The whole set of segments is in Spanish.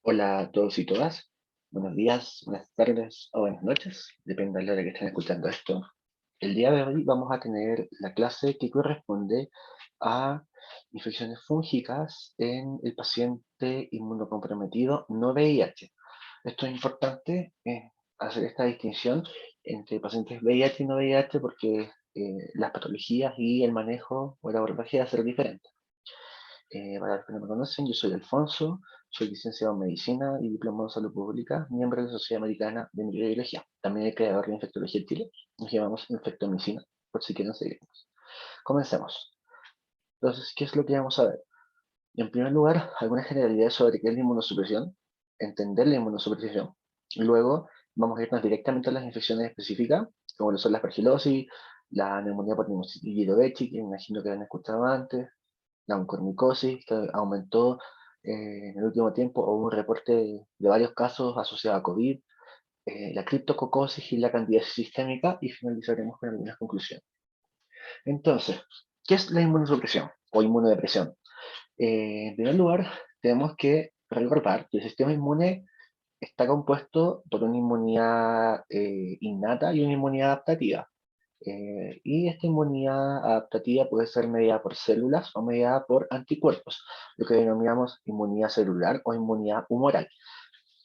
Hola a todos y todas. Buenos días, buenas tardes o buenas noches, depende de la hora que estén escuchando esto. El día de hoy vamos a tener la clase que corresponde a infecciones fúngicas en el paciente inmunocomprometido no VIH. Esto es importante, hacer esta distinción entre pacientes VIH y no VIH porque las patologías y el manejo o el abordaje va a ser diferente. Para los que no me conocen, yo soy Alfonso, soy licenciado en Medicina y diplomado en Salud Pública, miembro de la Sociedad Americana de Microbiología, también el creador de Infectología en Chile, nos llamamos Infectomicina, por si quieren seguirnos. Comencemos. Entonces, ¿qué es lo que vamos a ver? En primer lugar, algunas generalidades sobre qué es la inmunosupresión, entender la inmunosupresión. Luego, vamos a irnos directamente a las infecciones específicas, como lo son la aspergilosis, la neumonía por Pneumocystis que imagino que han escuchado antes, la oncormicosis, que aumentó en el último tiempo, hubo un reporte de varios casos asociados a COVID, la criptococosis y la candidiasis sistémica, y finalizaremos con algunas conclusiones. Entonces, ¿qué es la inmunosupresión o inmunodepresión? En primer lugar, tenemos que recordar que el sistema inmune está compuesto por una inmunidad innata y una inmunidad adaptativa. Y esta inmunidad adaptativa puede ser mediada por células o mediada por anticuerpos, lo que denominamos inmunidad celular o inmunidad humoral.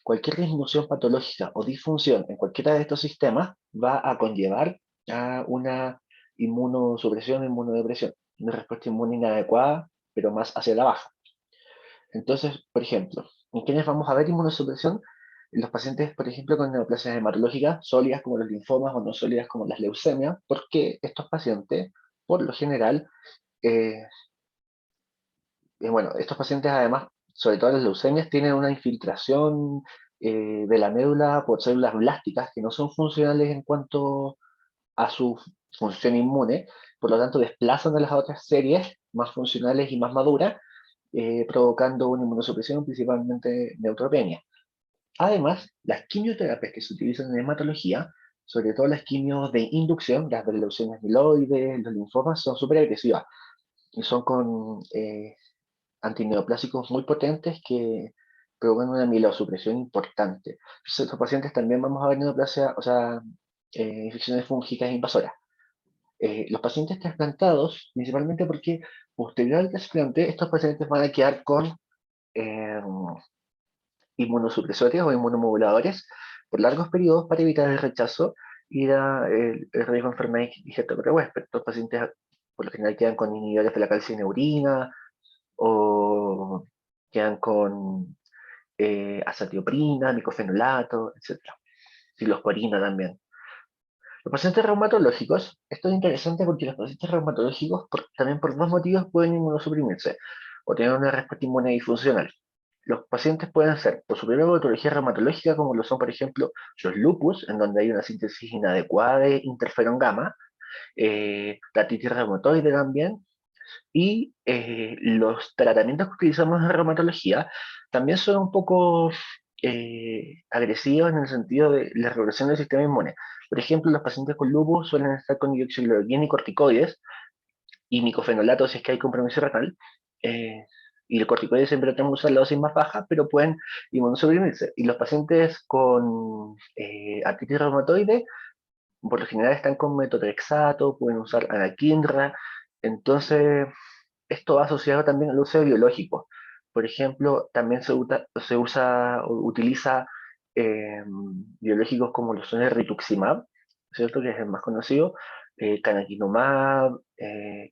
Cualquier disminución patológica o disfunción en cualquiera de estos sistemas va a conllevar a una inmunosupresión o inmunodepresión, una respuesta inmune inadecuada, pero más hacia la baja. Entonces, por ejemplo, ¿en quiénes vamos a ver inmunosupresión? En los pacientes, por ejemplo, con neoplasias hematológicas sólidas como los linfomas o no sólidas como las leucemias, porque estos pacientes, por lo general, eh, bueno, estos pacientes además, sobre todo las leucemias, tienen una infiltración de la médula por células blásticas que no son funcionales en cuanto a su función inmune, por lo tanto desplazan a las otras series más funcionales y más maduras, provocando una inmunosupresión, principalmente neutropenia. Además, las quimioterapias que se utilizan en hematología, sobre todo las quimios de inducción, las de leucemias mieloides, los linfomas, son súper agresivas y son con antineoplásicos muy potentes que provocan una mielosupresión importante. Entonces, estos pacientes también vamos a ver neoplasia, o sea, infecciones fúngicas invasoras. Los pacientes trasplantados, principalmente porque posterior al trasplante, estos pacientes van a quedar con eh, inmunosupresores o inmunomoduladores por largos periodos para evitar el rechazo y el riesgo de enfermedades digestivo huésped. Estos pacientes por lo general quedan con inhibidores de la calcineurina o quedan con azatioprina, micofenolato, etc. Ciclosporina también. Los pacientes reumatológicos, esto es interesante porque los pacientes reumatológicos también por dos motivos pueden inmunosuprimirse o tener una respuesta inmune disfuncional. Los pacientes pueden ser por su propia patología reumatológica, como lo son, por ejemplo, los lupus, en donde hay una síntesis inadecuada de interferón gamma, la artritis reumatoide también, y los tratamientos que utilizamos en reumatología también son un poco agresivos en el sentido de la regulación del sistema inmune. Por ejemplo, los pacientes con lupus suelen estar con hidroxicloroquina y corticoides y micofenolato si es que hay compromiso renal. eh, y los corticoides siempre tenemos que usar la dosis más baja, pero pueden inmunosuprimirse. Y los pacientes con artritis reumatoide por lo general están con metotrexato, pueden usar anakinra. Entonces, esto va asociado también al uso de biológicos. Por ejemplo, también se usa o utiliza biológicos como lo son el rituximab, ¿cierto? Que es el más conocido, canakinumab,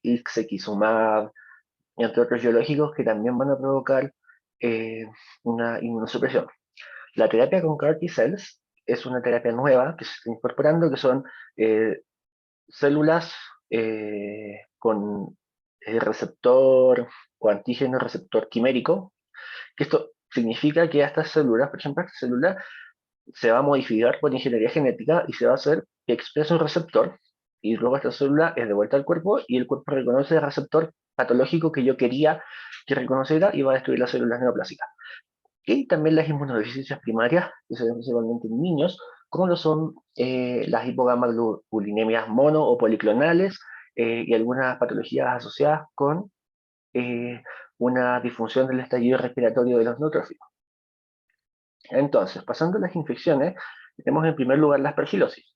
ixekizumab, entre otros biológicos que también van a provocar eh, una inmunosupresión. La terapia con CAR T-cells es una terapia nueva que se está incorporando, que son eh, células con receptor o antígeno receptor quimérico, que esto significa que a estas células, por ejemplo, esta célula se va a modificar por ingeniería genética y se va a hacer que exprese un receptor y luego esta célula es devuelta al cuerpo y el cuerpo reconoce el receptor patológico que yo quería que reconociera y va a destruir las células neoplásicas. Y también las inmunodeficiencias primarias, que se ven principalmente en niños, como lo son las hipogammaglobulinemias mono o policlonales y algunas patologías asociadas con eh, una disfunción del estallido respiratorio de los neutrófilos. Entonces, pasando a las infecciones, tenemos en primer lugar la aspergilosis.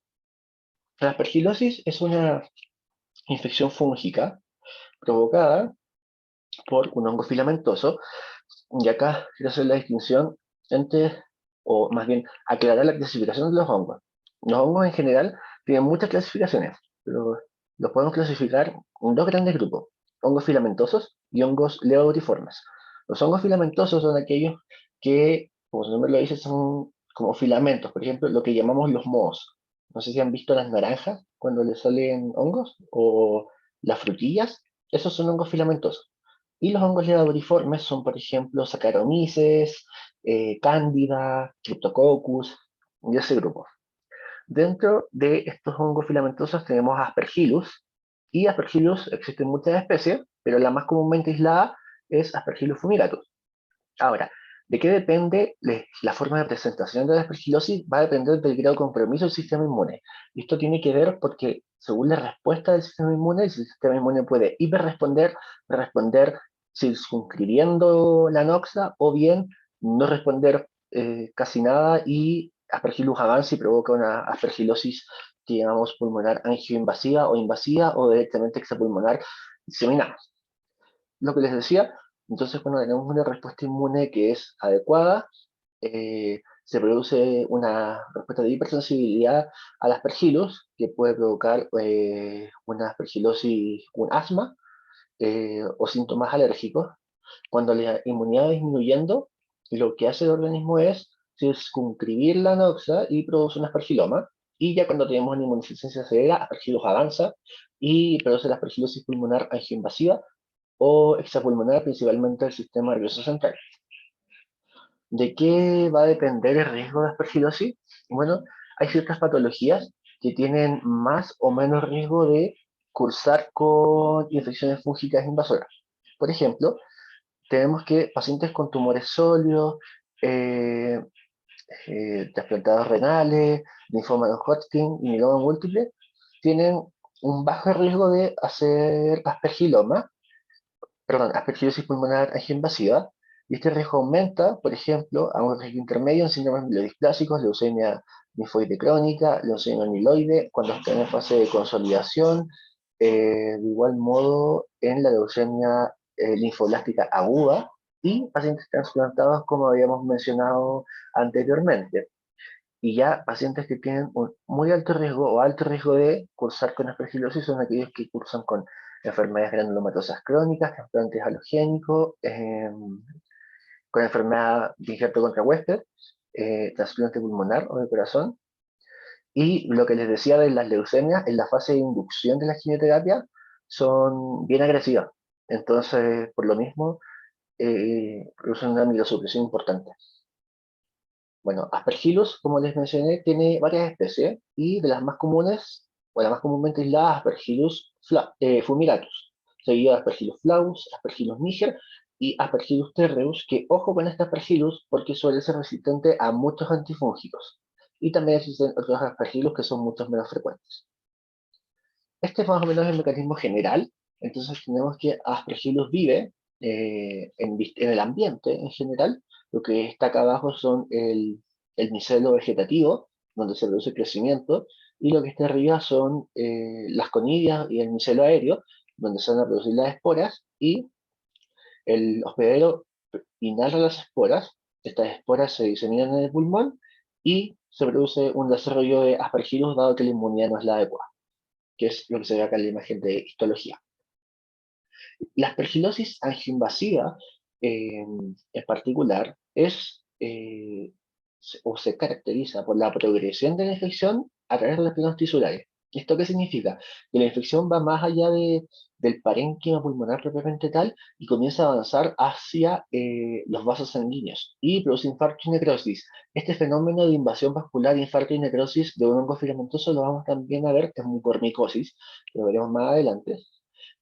La aspergilosis es una infección fúngica provocada por un hongo filamentoso, y acá quiero hacer la distinción entre, o más bien aclarar la clasificación de los hongos. Los hongos en general tienen muchas clasificaciones, pero los podemos clasificar en dos grandes grupos: hongos filamentosos y hongos leodoriformes. Los hongos filamentosos son aquellos que, como su nombre lo dice, son como filamentos, por ejemplo, lo que llamamos los mohos. No sé si han visto las naranjas cuando les salen hongos, o las frutillas, esos son hongos filamentosos. Y los hongos leodoriformes son, por ejemplo, Saccharomyces, Cándida, Cryptococcus, y ese grupo. Dentro de estos hongos filamentosos tenemos Aspergillus, y Aspergillus existen muchas especies, pero la más comúnmente aislada es Aspergillus fumigatus. Ahora, ¿de qué depende la forma de presentación de la aspergilosis? Va a depender del grado de compromiso del sistema inmune. Y esto tiene que ver porque, según la respuesta del sistema inmune, el sistema inmune puede hiperresponder, responder circunscribiendo la noxa, o bien no responder casi nada, y Aspergillus avanza y provoca una aspergilosis que llamamos pulmonar angioinvasiva o invasiva, o directamente extrapulmonar diseminada. Lo que les decía, entonces cuando tenemos una respuesta inmune que es adecuada, se produce una respuesta de hipersensibilidad al aspergillus, que puede provocar una aspergilosis, un asma, o síntomas alérgicos. Cuando la inmunidad va disminuyendo, lo que hace el organismo es circunscribir la noxa y produce un aspergiloma. Y ya cuando tenemos una inmunodeficiencia severa, aspergillus avanza y produce la aspergilosis pulmonar angioinvasiva o extrapulmonar, principalmente del sistema nervioso central. ¿De qué va a depender el riesgo de aspergilosis? Bueno, hay ciertas patologías que tienen más o menos riesgo de cursar con infecciones fúngicas invasoras. Por ejemplo, tenemos que pacientes con tumores sólidos, eh, trasplantados renales, linfoma de Hodgkin y mieloma múltiple, tienen un bajo riesgo de hacer aspergiloma, perdón, aspergillosis pulmonar angioinvasiva, y este riesgo aumenta, por ejemplo, a un riesgo intermedio en síndromes mielodisplásicos, leucemia linfoide crónica, leucemia amiloide, cuando está en fase de consolidación, de igual modo en la leucemia linfoblástica aguda, y pacientes trasplantados, como habíamos mencionado anteriormente. Y ya pacientes que tienen un muy alto riesgo o alto riesgo de cursar con aspergilosis son aquellos que cursan con enfermedades granulomatosas crónicas, trasplantes halogénicos, con enfermedad de injerto contra huésped, trasplante pulmonar o de corazón. Y lo que les decía de las leucemias, en la fase de inducción de la quimioterapia, son bien agresivas. Entonces, por lo mismo, producen una milosupresión importante. Bueno, Aspergillus, como les mencioné, tiene varias especies, y de las más comunes, o la más comúnmente aislada, Aspergillus fumigatus, seguido de Aspergillus flavus, Aspergillus niger y Aspergillus terreus, que ojo con este Aspergillus porque suele ser resistente a muchos antifúngicos. Y también existen otros Aspergillus que son mucho menos frecuentes. Este es más o menos el mecanismo general. Entonces tenemos que Aspergillus vive en el ambiente en general. Lo que está acá abajo son el micelo vegetativo, donde se produce crecimiento, y lo que está arriba son las conidias y el micelo aéreo, donde se van a producir las esporas, y el hospedero inhala las esporas. Estas esporas se diseminan en el pulmón y se produce un desarrollo de Aspergillus, dado que la inmunidad no es la adecuada, que es lo que se ve acá en la imagen de histología. La aspergilosis angioinvasiva, en particular, o se caracteriza por la progresión de la infección a través de los plenos tisulares. ¿Esto qué significa? Que la infección va más allá del parénquima pulmonar propiamente tal, y comienza a avanzar hacia los vasos sanguíneos y produce infarto y necrosis. Este fenómeno de invasión vascular, infarto y necrosis de un hongo filamentoso lo vamos también a ver en mucormicosis, que lo veremos más adelante.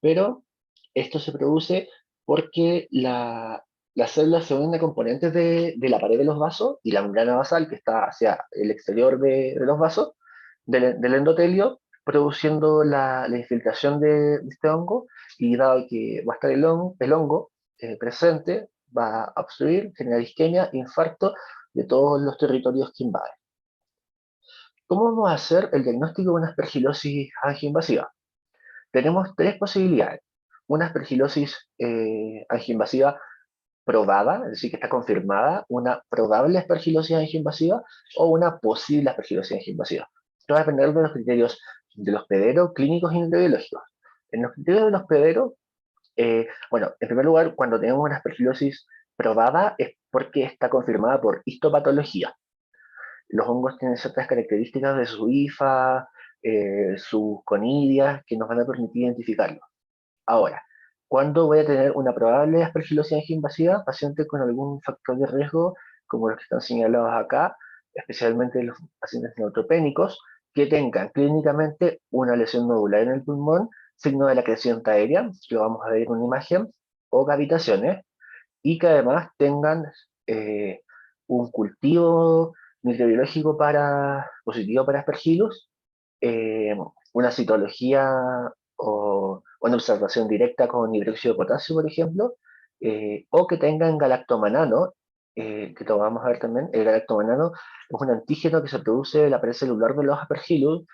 Pero esto se produce porque las células se unen a componentes de la pared de los vasos, y la membrana basal, que está hacia el exterior de los vasos, del endotelio, produciendo la infiltración de este hongo. Y dado que va a estar el hongo presente, va a obstruir, generar isquemia, infarto de todos los territorios que invaden. ¿Cómo vamos a hacer el diagnóstico de una aspergilosis angioinvasiva? Tenemos tres posibilidades. Una aspergilosis angioinvasiva probada, es decir, que está confirmada, una probable aspergilosis angioinvasiva o una posible aspergilosis angioinvasiva. Esto va a depender de los criterios del hospedero, clínicos y microbiológicos. En los criterios del hospedero, bueno, en primer lugar, cuando tenemos una aspergilosis probada es porque está confirmada por histopatología. Los hongos tienen ciertas características de su hifa, sus conidias, que nos van a permitir identificarlo. Ahora, ¿cuándo voy a tener una probable aspergilosis angioinvasiva? Pacientes con algún factor de riesgo, como los que están señalados acá, especialmente los pacientes neutropénicos, que tengan clínicamente una lesión nodular en el pulmón, signo de la creciente aérea, que lo vamos a ver en una imagen, o cavitaciones, y que además tengan un cultivo microbiológico positivo para aspergillus, eh, una citología o una observación directa con hidróxido de potasio, por ejemplo, o que tengan galactomanano, que lo vamos a ver también. El galactomanano es un antígeno que se produce de la pared celular de los aspergillus,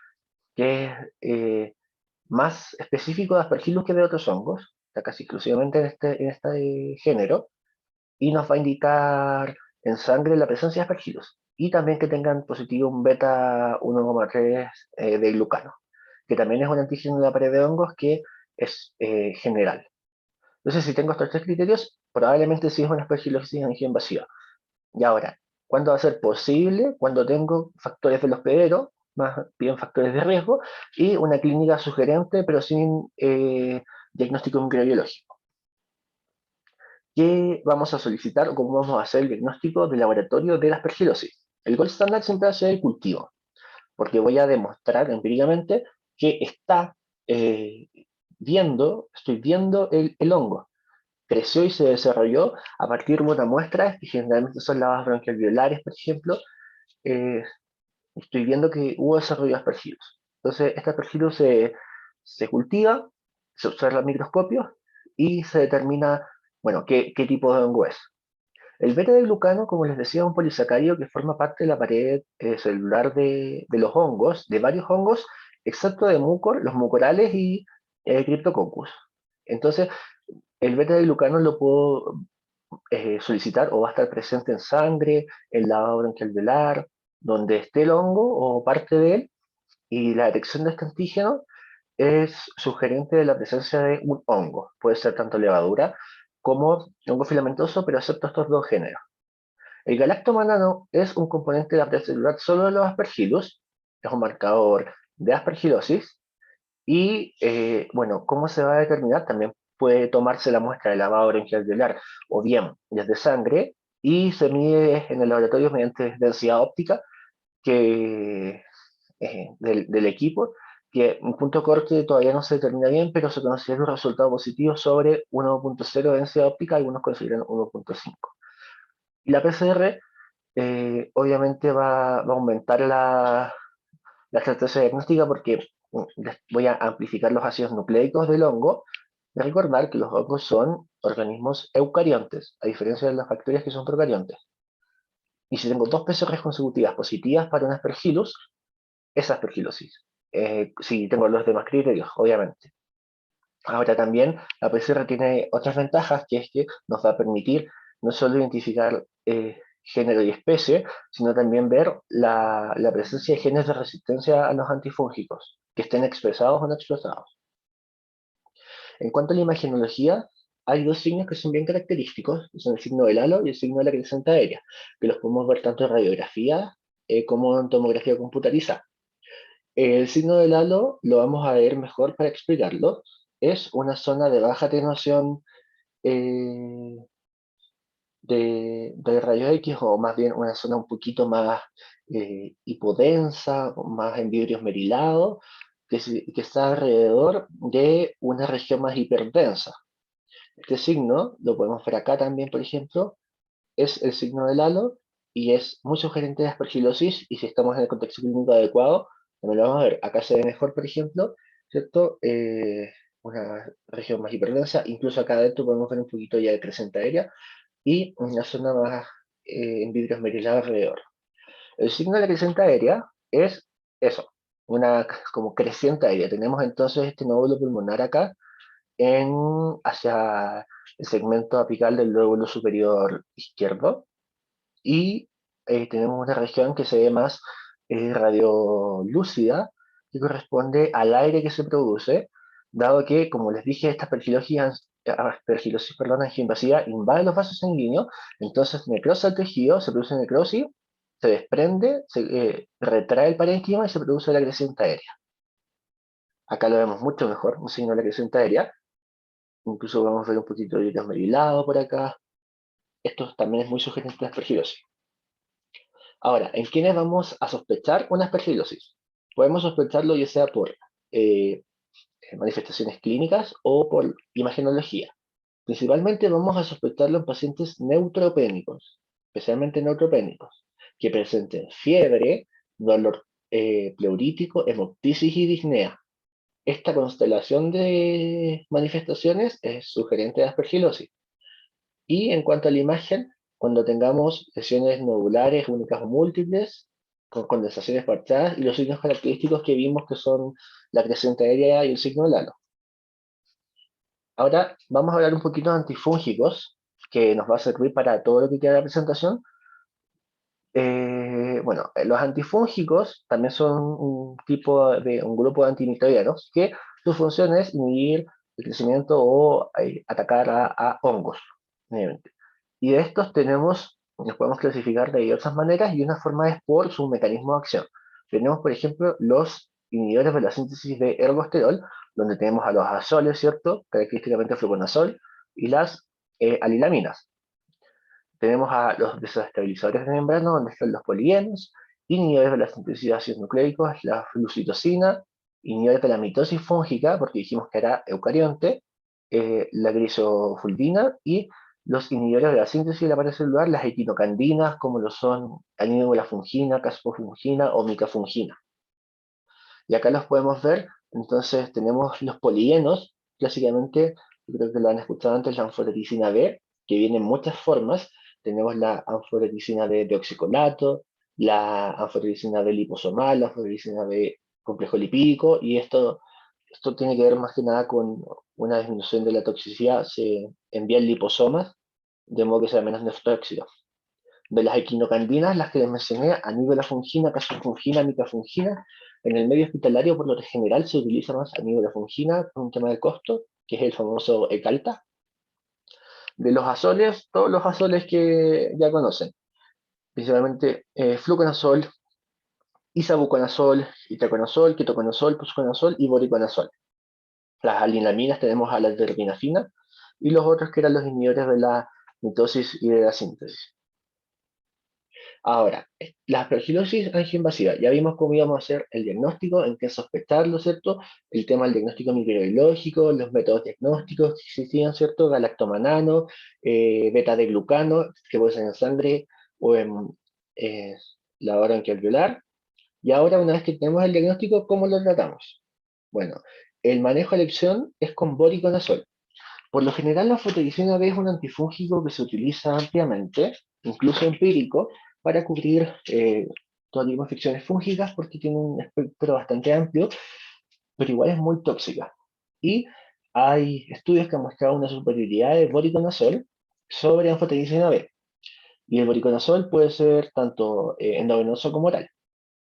que es más específico de aspergillus que de otros hongos, está casi exclusivamente en este género, y nos va a indicar en sangre la presencia de aspergillus. Y también que tengan positivo un beta 1,3 de glucano, que también es un antígeno de la pared de hongos que es general. Entonces, si tengo estos tres criterios, probablemente sí es una aspergilosis angioinvasiva. Y ahora, ¿cuándo va a ser posible? Cuando tengo factores del hospedero, más bien factores de riesgo, y una clínica sugerente, pero sin diagnóstico microbiológico. ¿Qué vamos a solicitar o cómo vamos a hacer el diagnóstico de laboratorio de la aspergilosis? El gold standard siempre va a ser el cultivo, porque voy a demostrar empíricamente que eh, estoy viendo el hongo. Creció y se desarrolló a partir de una muestra, que generalmente son lavas bronquialveolares, por ejemplo. eh, Estoy viendo que hubo desarrollo de aspergillus. Entonces, este aspergillus se cultiva, se observa al microscopio y se determina, bueno, qué tipo de hongo es. El beta-glucano, como les decía, es un polisacárido que forma parte de la pared celular de los hongos, de varios hongos, excepto de mucor, los mucorales y Cryptococcus. Entonces, el beta-glucano lo puedo solicitar o va a estar presente en sangre, en lavado bronquialveolar, donde esté el hongo o parte de él, y la detección de este antígeno es sugerente de la presencia de un hongo. Puede ser tanto levadura como hongo filamentoso, pero excepto estos dos géneros. El galactomanano es un componente de la pared celular solo de los aspergillus, es un marcador de aspergilosis, y bueno, ¿cómo se va a determinar? También puede tomarse la muestra de lavado bronquialveolar o bien desde sangre y se mide en el laboratorio mediante densidad óptica que, del equipo, que un punto corte todavía no se determina bien, pero se considera un resultado positivo sobre 1.0 de densidad óptica, algunos consideran 1.5. Y la PCR obviamente va a aumentar la estrategia diagnóstica porque les voy a amplificar los ácidos nucleicos del hongo y recordar que los hongos son organismos eucariontes, a diferencia de las bacterias que son procariontes. Y si tengo dos PCRs consecutivas positivas para un aspergillus, es aspergilosis. Si tengo los demás criterios, obviamente. Ahora también la PCR tiene otras ventajas, que es que nos va a permitir no solo identificar género y especie, sino también ver la presencia de genes de resistencia a los antifúngicos, que estén expresados o no expresados. En cuanto a la imagenología, hay dos signos que son bien característicos, que son el signo del halo y el signo de la creciente aérea, que los podemos ver tanto en radiografía como en tomografía computarizada. El signo del halo lo vamos a ver mejor para explicarlo. Es una zona de baja atenuación eh, de rayos X, o más bien una zona un poquito más hipodensa, con más en vidrios merilados, que está alrededor de una región más hiperdensa. Este signo lo podemos ver acá también, por ejemplo, es el signo del halo y es muy sugerente de aspergilosis, y si estamos en el contexto clínico adecuado, también lo vamos a ver. Acá se ve mejor, por ejemplo, ¿cierto? Una región más hiperdensa, incluso acá adentro podemos ver un poquito ya de crecente aérea y una zona más en vidrio esmerilado alrededor. El signo de la creciente aérea es eso, una como creciente aérea. Tenemos entonces este nódulo pulmonar acá hacia el segmento apical del lóbulo superior izquierdo y tenemos una región que se ve más radiolúcida, que corresponde al aire que se produce, dado que, como les dije, esta aspergilosis, perdón, angioinvasiva invade los vasos sanguíneos, entonces necrosa el tejido, se produce necrosis, se desprende, se retrae el parénquima y se produce la creciente aérea. Acá lo vemos mucho mejor, un signo de la creciente aérea. Incluso vamos a ver un poquito de vidrio esmerilado por acá. Esto también es muy sugerente de aspergilosis. Ahora, ¿en quiénes vamos a sospechar una aspergilosis? Podemos sospecharlo ya sea por eh, manifestaciones clínicas o por imagenología. Principalmente vamos a sospecharlo en pacientes neutropénicos, especialmente neutropénicos, que presenten fiebre, dolor pleurítico, hemoptisis y disnea. Esta constelación de manifestaciones es sugerente de aspergilosis. Y en cuanto a la imagen, cuando tengamos lesiones nodulares únicas o múltiples, con condensaciones parchadas y los signos característicos que vimos que son la creciente aérea y el signo del halo. Ahora vamos a hablar un poquito de antifúngicos, que nos va a servir para todo lo que queda de la presentación. Bueno, los antifúngicos también son un grupo de antimicrobianos que su función es inhibir el crecimiento o atacar a hongos. Y de estos los podemos clasificar de diversas maneras y una forma es por su mecanismo de acción. Tenemos, por ejemplo, los inhibidores de la síntesis de ergosterol, donde tenemos a los azoles, ¿cierto? Característicamente fluconazol, y las alilaminas. Tenemos a los desestabilizadores de membrana, donde están los polienos, inhibidores de la síntesis de ácidos nucleicos, la flucitosina, inhibidores de la mitosis fúngica, porque dijimos que era eucarionte, la grisofulvina y los inhibidores de la síntesis de la pared celular, las equinocandinas, como lo son fungina, caspofungina o micafungina. Y acá los podemos ver, entonces tenemos los polienos, clásicamente, yo creo que lo han escuchado antes, la anfotericina B, que viene en muchas formas. Tenemos la anfotericina B de oxicolato, la anfotericina B liposomal, la anfotericina B complejo lipídico, y esto tiene que ver más que nada con una disminución de la toxicidad, se envían liposomas, de modo que sea menos nefrotóxico. De las equinocandinas, las que les mencioné, fungina, casofungina, micafungina, en el medio hospitalario por lo general se utiliza más fungina por un tema de costo, que es el famoso Ecalta. De los azoles, todos los azoles que ya conocen, principalmente fluconazol, isavuconazol, itaconazol, ketoconazol, fosconazol y boriconazol. Las alinaminas tenemos a la terpinafina y los otros que eran los inhibidores de la mitosis y de la síntesis. Ahora, la aspergilosis angioinvasiva, ya vimos cómo íbamos a hacer el diagnóstico, en qué sospecharlo, ¿cierto? El tema del diagnóstico microbiológico, los métodos diagnósticos que existían, ¿cierto? Galactomanano, beta de glucano, que puede ser en sangre o en eh, la hora alveolar. Y ahora, una vez que tenemos el diagnóstico, ¿cómo lo tratamos? Bueno, el manejo de elección es con voriconazol. Por lo general, la fotoedicina B es un antifúngico que se utiliza ampliamente, incluso empírico, para cubrir todo tipo de infecciones fúngicas porque tiene un espectro bastante amplio, pero igual es muy tóxica. Y hay estudios que han mostrado una superioridad de voriconazol sobre anfotericina B. Y el voriconazol puede ser tanto endovenoso como oral.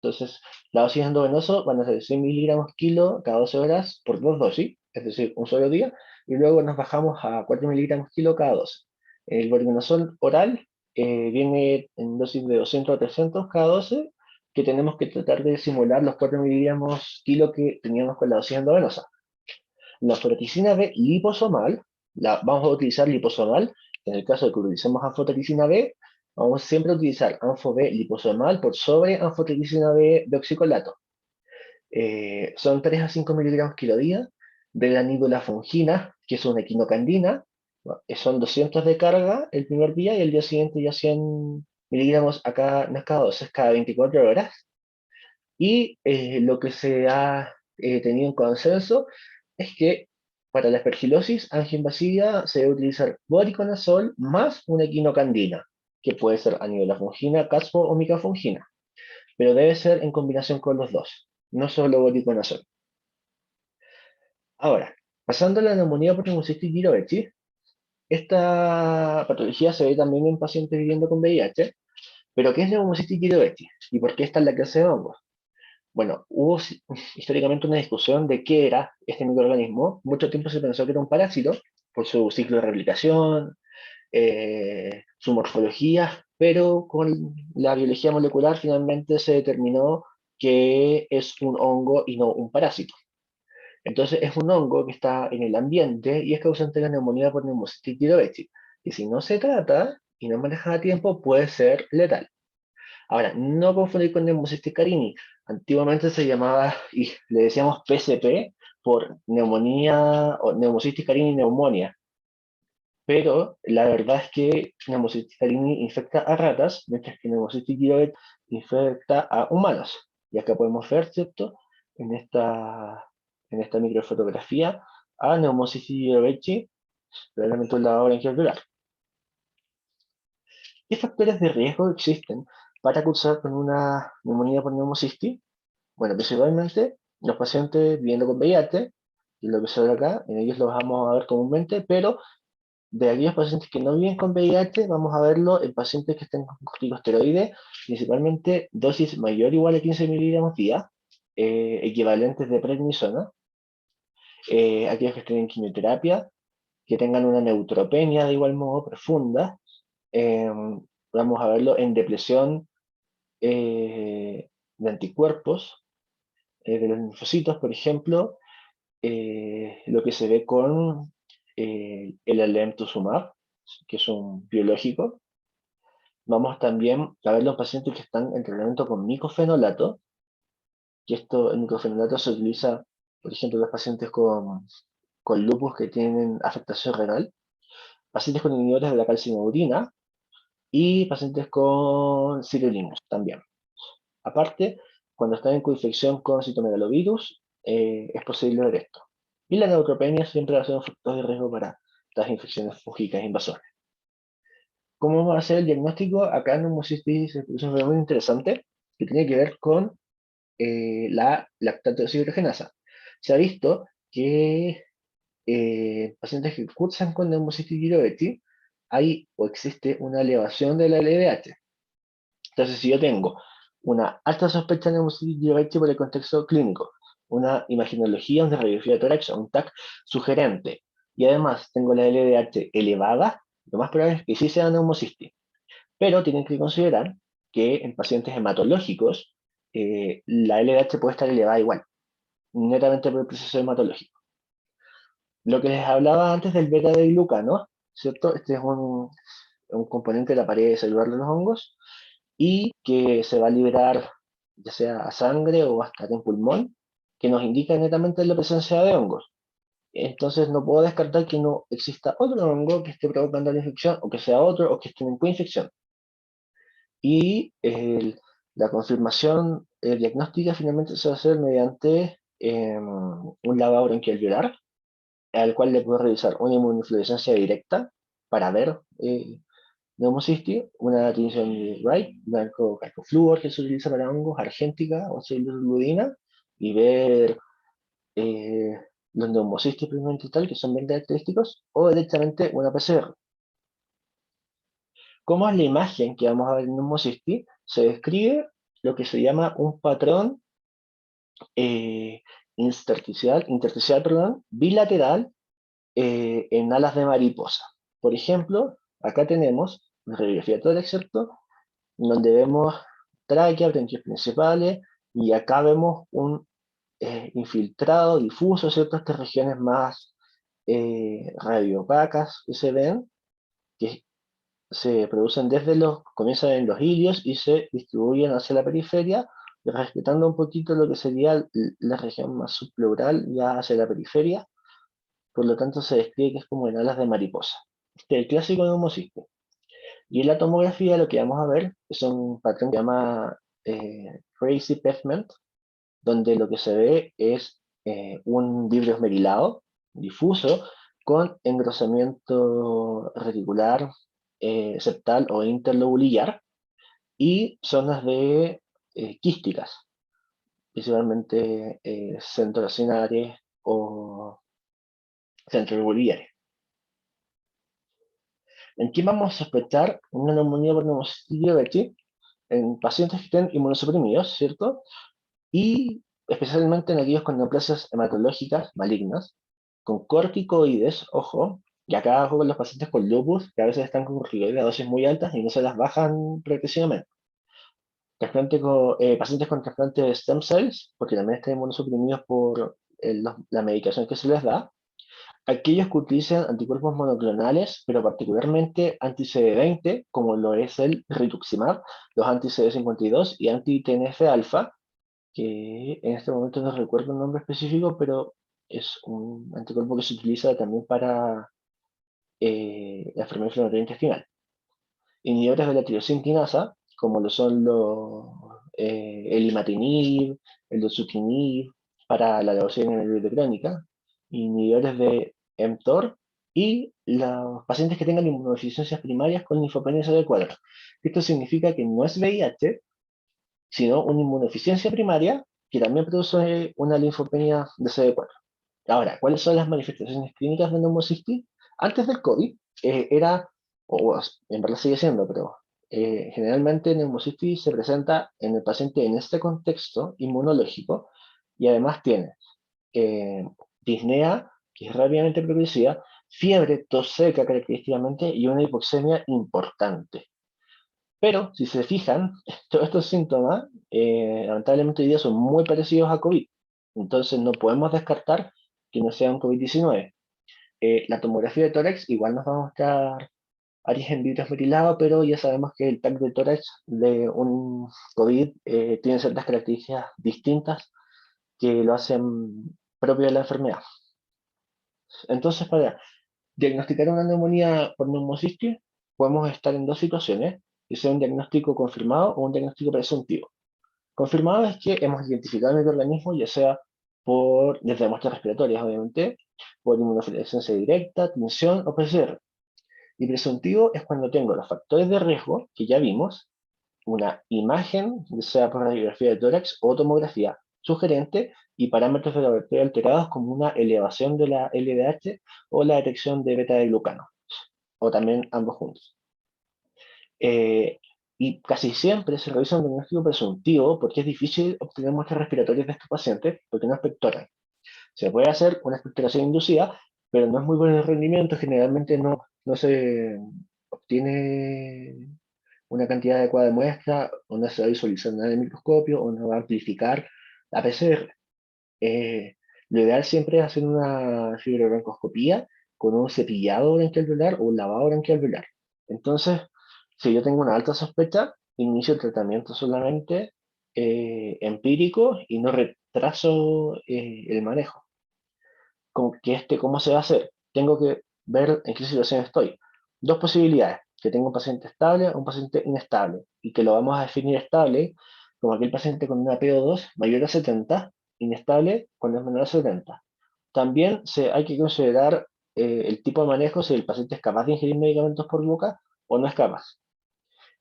Entonces, la dosis endovenoso van a ser 100 miligramos kilo cada 12 horas por dos dosis, es decir, un solo día, y luego nos bajamos a 4 miligramos kilo cada 12. El voriconazol oral viene en dosis de 200 a 300 cada 12, que tenemos que tratar de simular los 4 miligramos kilo que teníamos con la dosis endovenosa. La fototicina B liposomal, vamos a utilizar liposomal, en el caso de que utilicemos anfotericina B, vamos siempre a utilizar anfo B liposomal por sobre anfotericina B de oxicolato. Son 3 a 5 miligramos kilo día de la fungina, que es una equinocandina, son 200 de carga el primer día y el día siguiente ya 100 miligramos acá, no es cada 12, es cada 24 horas. Y lo que se ha tenido en consenso es que para la aspergilosis angioinvasiva se debe utilizar voriconazol más una equinocandina. que puede ser anivelofungina, caspo o micafungina, pero debe ser en combinación con los dos, no solo voriconazol. Ahora, pasando a la neumonía por neumocitis girovechi, esta patología se ve también en pacientes viviendo con VIH, pero ¿qué es neumocitis girovechi? ¿Y por qué está en la clase de hongos? Bueno, hubo históricamente una discusión de qué era este microorganismo. Mucho tiempo se pensó que era un parásito por su ciclo de replicación, su morfología, pero con la biología molecular finalmente se determinó que es un hongo y no un parásito. Entonces es un hongo que está en el ambiente y es causante de la neumonía por Pneumocystis jirovecii, que si no se trata y no maneja a tiempo puede ser letal. Ahora, no confundir con Pneumocystis carini. Antiguamente se llamaba, y le decíamos PCP, por neumonía o Pneumocystis carini neumonía. Pero la verdad es que Pneumocystis carini infecta a ratas, mientras que Pneumocystis jirovecii infecta a humanos. Y acá podemos ver, ¿cierto? En esta microfotografía a Pneumocystis jirovecii, probablemente un lavador alveolar. ¿Qué factores de riesgo existen para cursar con una neumonía por neumocistis? Bueno, principalmente los pacientes viviendo con VIH, y lo que se ve acá, en ellos los vamos a ver comúnmente, pero de aquellos pacientes que no viven con VIH, vamos a verlo en pacientes que estén con corticosteroides, principalmente dosis mayor o igual a 15 miligramos día, equivalentes de prednisona, aquellos que estén en quimioterapia, que tengan una neutropenia de igual modo profunda, eh, vamos a verlo en depresión de anticuerpos, de los linfocitos, por ejemplo, lo que se ve con el alemtuzumab, que es un biológico. Vamos también a ver los pacientes que están en tratamiento con micofenolato, que el micofenolato se utiliza, por ejemplo, en los pacientes con lupus que tienen afectación renal, pacientes con inhibidores de la calcineuridina y pacientes con sirolimus también. Aparte, cuando están en coinfección con citomegalovirus, es posible ver esto. Y la neutropenia siempre va a ser un factor de riesgo para estas infecciones fúngicas invasoras. ¿Cómo vamos a hacer el diagnóstico? Acá en neumocitis es un muy interesante que tiene que ver con la lactato deshidrogenasa. Se ha visto que pacientes que cursan con neumocitis jirovecii hay o existe una elevación de la LDH. Entonces, si yo tengo una alta sospecha de neumocitis jirovecii por el contexto clínico, una imaginología, una radiografía de tórax o un TAC sugerente, y además tengo la LDH elevada, lo más probable es que sí sea neumocistis. Pero tienen que considerar que en pacientes hematológicos la LDH puede estar elevada igual, netamente por el proceso hematológico. Lo que les hablaba antes del beta-glucano, ¿cierto? Este es un componente de la pared celular de los hongos y que se va a liberar ya sea a sangre o hasta en pulmón, que nos indica netamente la presencia de hongos. Entonces no puedo descartar que no exista otro hongo que esté provocando la infección, o que sea otro, o que esté en coinfección. Y la confirmación diagnóstica finalmente se va a hacer mediante un lavado bronquialveolar, al cual le puedo realizar una inmunofluorescencia directa para ver neumocystis, una tinción de Wright, blanco calcofluor que se utiliza para hongos, argéntica o celulodina, y ver eh, los neumocystis primamente tal, que son bien característicos, o directamente una PCR. ¿Cómo es la imagen que vamos a ver en neumocystis? Se describe lo que se llama un patrón eh, intersticial, perdón, bilateral en alas de mariposa. Por ejemplo, acá tenemos una radiografía de tórax, ¿cierto? Donde vemos tráquea, bronquios principales, y acá vemos un infiltrado difuso, ¿cierto? Estas regiones más radioopacas que se ven, que se producen comienzan en los ilios y se distribuyen hacia la periferia, respetando un poquito lo que sería la región más subpleural ya hacia la periferia, por lo tanto se describe que es como en alas de mariposa. Este es el clásico neumociste. Y en la tomografía lo que vamos a ver es un patrón que se llama crazy pavement, donde lo que se ve es un vidrio esmerilado, difuso, con engrosamiento reticular septal o interlobulillar, y zonas de quísticas, principalmente centrocinares o centrolobulillar. ¿En qué vamos a sospechar una neumonía por neumocitis diabetes? En pacientes que estén inmunosuprimidos, ¿cierto? Y especialmente en aquellos con neoplasias hematológicas malignas, con corticoides, ojo, y acá ojo con los pacientes con lupus, que a veces están con corticoides a dosis muy altas y no se las bajan progresivamente. Pacientes con trasplante de stem cells, porque también están inmunosuprimidos por la medicación que se les da. Aquellos que utilizan anticuerpos monoclonales, pero particularmente anti-CD20, como lo es el rituximab, los anti-CD52 y anti-TNF-alfa, que en este momento no recuerdo el nombre específico, pero es un anticuerpo que se utiliza también para la enfermedad inflamatoria intestinal. Inhibidores de la tirosinquinasa, como lo son el imatinib, el dosutinib, para la leucemia mieloide crónica, inhibidores de mTOR y los pacientes que tengan inmunodeficiencias primarias con linfopenia CD4. Esto significa que no es VIH, sino una inmunodeficiencia primaria que también produce una linfopenia de CD4. Ahora, ¿cuáles son las manifestaciones clínicas de neumocitis? Antes del COVID era, en verdad sigue siendo, pero generalmente neumocitis se presenta en el paciente en este contexto inmunológico y además tiene eh, disnea, que es rápidamente progresiva, fiebre, tos seca característicamente y una hipoxemia importante. Pero, si se fijan, todos estos síntomas, lamentablemente hoy día son muy parecidos a COVID. Entonces, no podemos descartar que no sea un COVID-19. La tomografía de tórax igual nos va a mostrar origen virus metilado, pero ya sabemos que el TAC de tórax de un COVID tiene ciertas características distintas que lo hacen propio de la enfermedad. Entonces, para diagnosticar una neumonía por neumocistis, podemos estar en dos situaciones, que sea un diagnóstico confirmado o un diagnóstico presuntivo. Confirmado es que hemos identificado el organismo, ya sea desde muestras respiratorias, obviamente, por inmunofluorescencia directa, tinción o PCR. Y presuntivo es cuando tengo los factores de riesgo, que ya vimos, una imagen, ya sea por radiografía de tórax o tomografía sugerente, y parámetros de laboratorio alterados como una elevación de la LDH o la detección de beta-glucano, o también ambos juntos. Eh, y casi siempre se realiza un diagnóstico presuntivo porque es difícil obtener muestras respiratorias de estos pacientes porque no expectoran. Se puede hacer una expectoración inducida, pero no es muy buen rendimiento, generalmente no se obtiene una cantidad adecuada de muestra, o no se va a visualizar nada en el microscopio, o no va a amplificar la PCR. Lo ideal siempre es hacer una fibrobroncoscopía con un cepillado branquialveolar o un lavado branquialveolar. Entonces, si yo tengo una alta sospecha, inicio el tratamiento solamente empírico y no retraso el manejo. ¿Cómo se va a hacer? Tengo que ver en qué situación estoy. Dos posibilidades, que tenga un paciente estable o un paciente inestable, y que lo vamos a definir estable como aquel paciente con una PO2 mayor a 70, inestable cuando es menor a 70. También hay que considerar el tipo de manejo, si el paciente es capaz de ingerir medicamentos por boca o no es capaz.